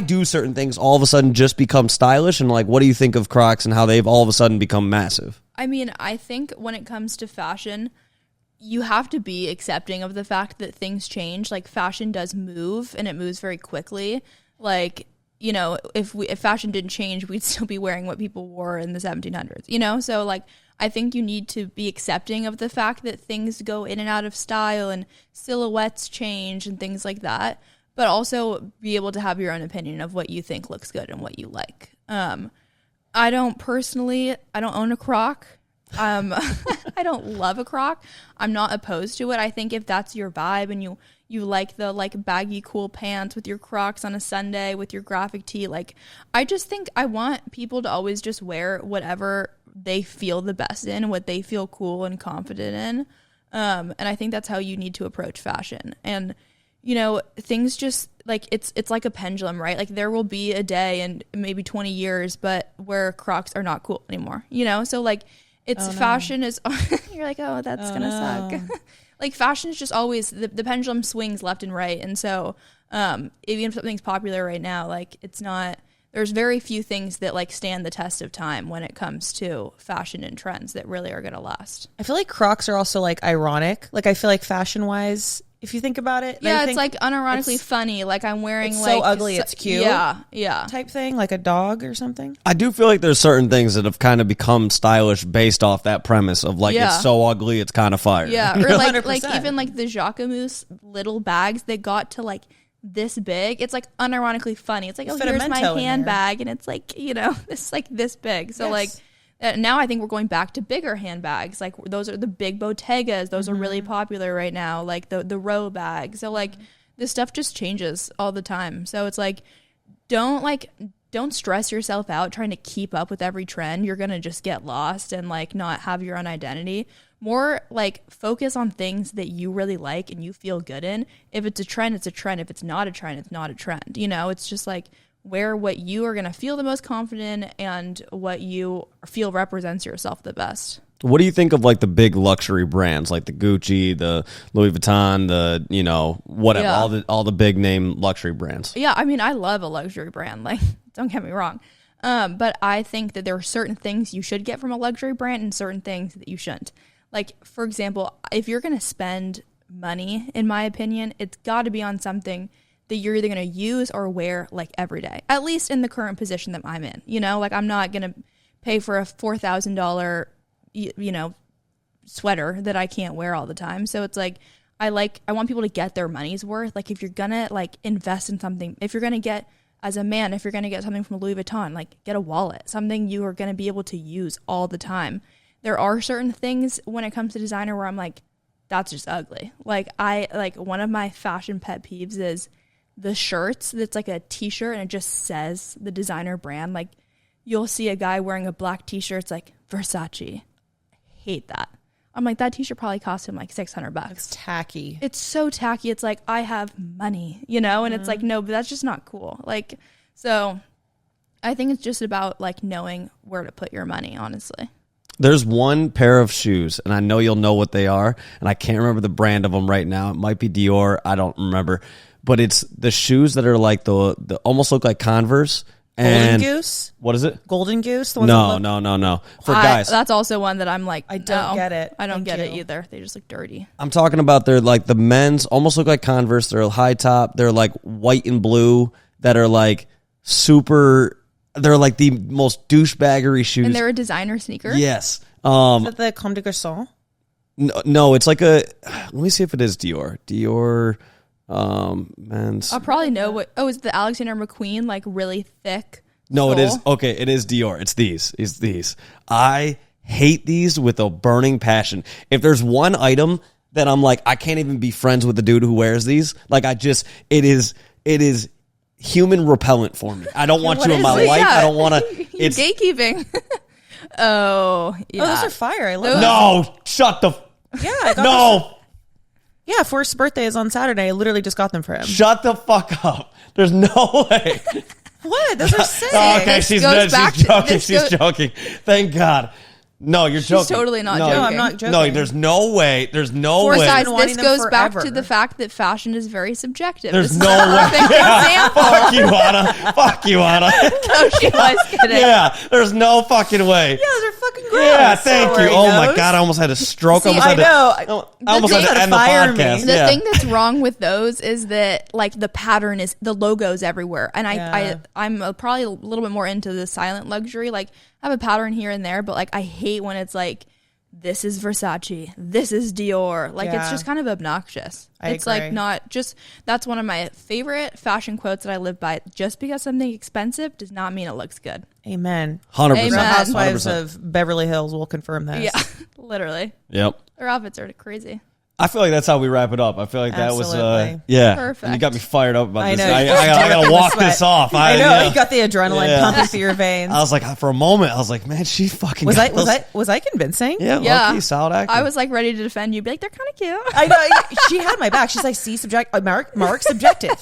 do certain things all of a sudden just become stylish, and like what do you think of Crocs and how they've all of a sudden become massive? I mean, I think when it comes to fashion, you have to be accepting of the fact that things change. Like fashion does move, and it moves very quickly. Like, you know, if fashion didn't change, we'd still be wearing what people wore in the 1700s, you know? So like I think you need to be accepting of the fact that things go in and out of style and silhouettes change and things like that, but also be able to have your own opinion of what you think looks good and what you like. I don't own a Croc. I don't love a Croc. I'm not opposed to it. I think if that's your vibe and you like the like baggy cool pants with your Crocs on a Sunday with your graphic tee, like I just think I want people to always just wear whatever they feel the best in, what they feel cool and confident in. And I think that's how you need to approach fashion. And you know, things just like it's like a pendulum, right? Like there will be a day in maybe 20 years, but where Crocs are not cool anymore, you know? So like fashion is, you're like, oh, that's going to suck. Like fashion is just always, the pendulum swings left and right. And so even if something's popular right now, like it's not, there's very few things that like stand the test of time when it comes to fashion and trends that really are going to last. I feel like Crocs are also like ironic. Like I feel like fashion wise, if you think about it. Yeah, it's like unironically funny. Like I'm wearing it's like so ugly, it's cute. Yeah. Type thing, like a dog or something. I do feel like there's certain things that have kind of become stylish based off that premise of like it's so ugly, it's kind of fire. Yeah, or like even like the Jacquemus little bags that got to like this big. It's like unironically funny. It's like, oh, here's my handbag, and it's like, you know, it's like this big. So like now I think we're going back to bigger handbags. Like those are the big Bottegas. Those are really popular right now. Like the row bag. So like this stuff just changes all the time. So it's like don't stress yourself out trying to keep up with every trend. You're gonna just get lost and like not have your own identity. More like focus on things that you really like and you feel good in. If it's a trend, it's a trend. If it's not a trend, it's not a trend. You know, it's just like wear what you are going to feel the most confident in and what you feel represents yourself the best. What do you think of like the big luxury brands like the Gucci, the Louis Vuitton, the, you know, whatever, all the big name luxury brands? Yeah, I mean, I love a luxury brand. Like, don't get me wrong. But I think that there are certain things you should get from a luxury brand and certain things that you shouldn't. Like, for example, if you're going to spend money, in my opinion, it's got to be on something that you're either going to use or wear like every day, at least in the current position that I'm in. You know, like I'm not going to pay for a $4,000, you know, sweater that I can't wear all the time. So it's like, I want people to get their money's worth. Like if you're going to like invest in something, if you're going to get, as a man, if you're going to get something from Louis Vuitton, like get a wallet, something you are going to be able to use all the time. There are certain things when it comes to designer where I'm like, that's just ugly. Like one of my fashion pet peeves is the shirts that's like a t-shirt and it just says the designer brand. Like you'll see a guy wearing a black t-shirt, it's like Versace. I hate that. I'm like, that t-shirt probably cost him like $600. It's tacky. It's so tacky. It's like, I have money, you know? And it's like, no, but that's just not cool. Like, so I think it's just about like knowing where to put your money, honestly. There's one pair of shoes, and I know you'll know what they are, and I can't remember the brand of them right now. It might be Dior. I don't remember. But it's the shoes that are like the almost look like Converse. And Golden Goose? What is it? Golden Goose? No. For guys. That's also one that I'm like, I don't get it. I don't get it either. They just look dirty. I'm talking about they're like the men's almost look like Converse. They're high top. They're like white and blue that are like super... They're like the most douchebaggery shoes. And they're a designer sneaker? Yes. Is that the Comme des Garçons? No, it's like a... Let me see if it is Dior. Dior... men's... I'll probably know what... Oh, is the Alexander McQueen like really thick? No, sole? it is. Okay, it is Dior. It's these. I hate these with a burning passion. If there's one item that I'm like, I can't even be friends with the dude who wears these. Like, it is human repellent for me. I don't want you in my life. Yeah. I don't want to. It's gatekeeping. Oh, yeah. Oh, those are fire. I love those. No, shut the. Yeah, I got no. Yeah, Forrest's birthday is on Saturday. I literally just got them for him. Shut the fuck up. There's no way. What? Those are sick. Oh, okay, she's joking. She's joking. Thank God. No, you're joking. She's totally not joking. No, I'm not joking. No, there's no way. There's no way. This goes back to the fact that fashion is very subjective. There's no way. Example. Fuck you, Anna. No, she was kidding. Yeah, there's no fucking way. Yeah, those are fucking gross. Yeah, thank you. Oh my God, I almost had a stroke. See, I know. I almost had to end the podcast. The thing that's wrong with those is that like the pattern is the logos everywhere, and I'm probably a little bit more into the silent luxury. Like I have a pattern here and there, but like I hate when it's like this is Versace, this is Dior. Like it's just kind of obnoxious. It's agree. like not just. That's one of my favorite fashion quotes that I live by. Just because something expensive does not mean it looks good. Amen. 100%. The Housewives of Beverly Hills will confirm this. Yeah, literally. Yep. Their outfits are crazy. I feel like that's how we wrap it up. I feel like that was, Absolutely. Perfect. And you got me fired up about I this. know. I gotta walk this off. I know. You got the adrenaline pumping through your veins. I was like, for a moment, I was like, man, she fucking was I convincing? Yeah, low-key, solid acting. I was like ready to defend you. Be like, they're kind of cute. I know. She had my back. She's like, see, Mark, subjective.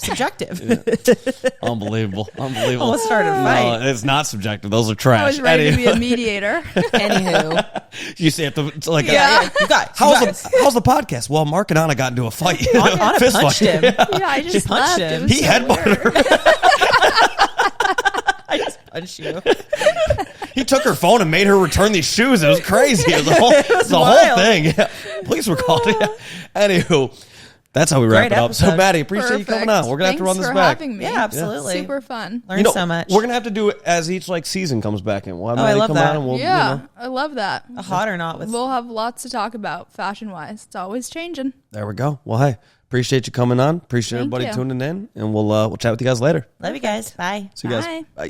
Unbelievable. Almost started a fight. No, it's not subjective. Those are trash. I was ready to be a mediator. Anywho, you see, you guys. How's the podcast? Well, Mark and Anna got into a fight. Anna Fist punched fight. him. Yeah, I just punched left. him. It was He so headbutted weird. her. I just punched you. He took her phone and made her return these shoes. It was crazy. It was the whole thing. Yeah. Police were called. Yeah. Anywho, that's how we wrap it up. So, Maddy, appreciate you coming on. We're gonna have to run this back. Having me. Yeah, absolutely. Super fun. Learned so much. We're gonna have to do it as each season comes back in. We'll have Maddy come on and we'll I love that. Hot or not, we'll have lots to talk about fashion wise. It's always changing. There we go. Well, hey, appreciate you coming on. Appreciate everybody tuning in, and we'll chat with you guys later. Love you guys. Bye. See you guys. Bye.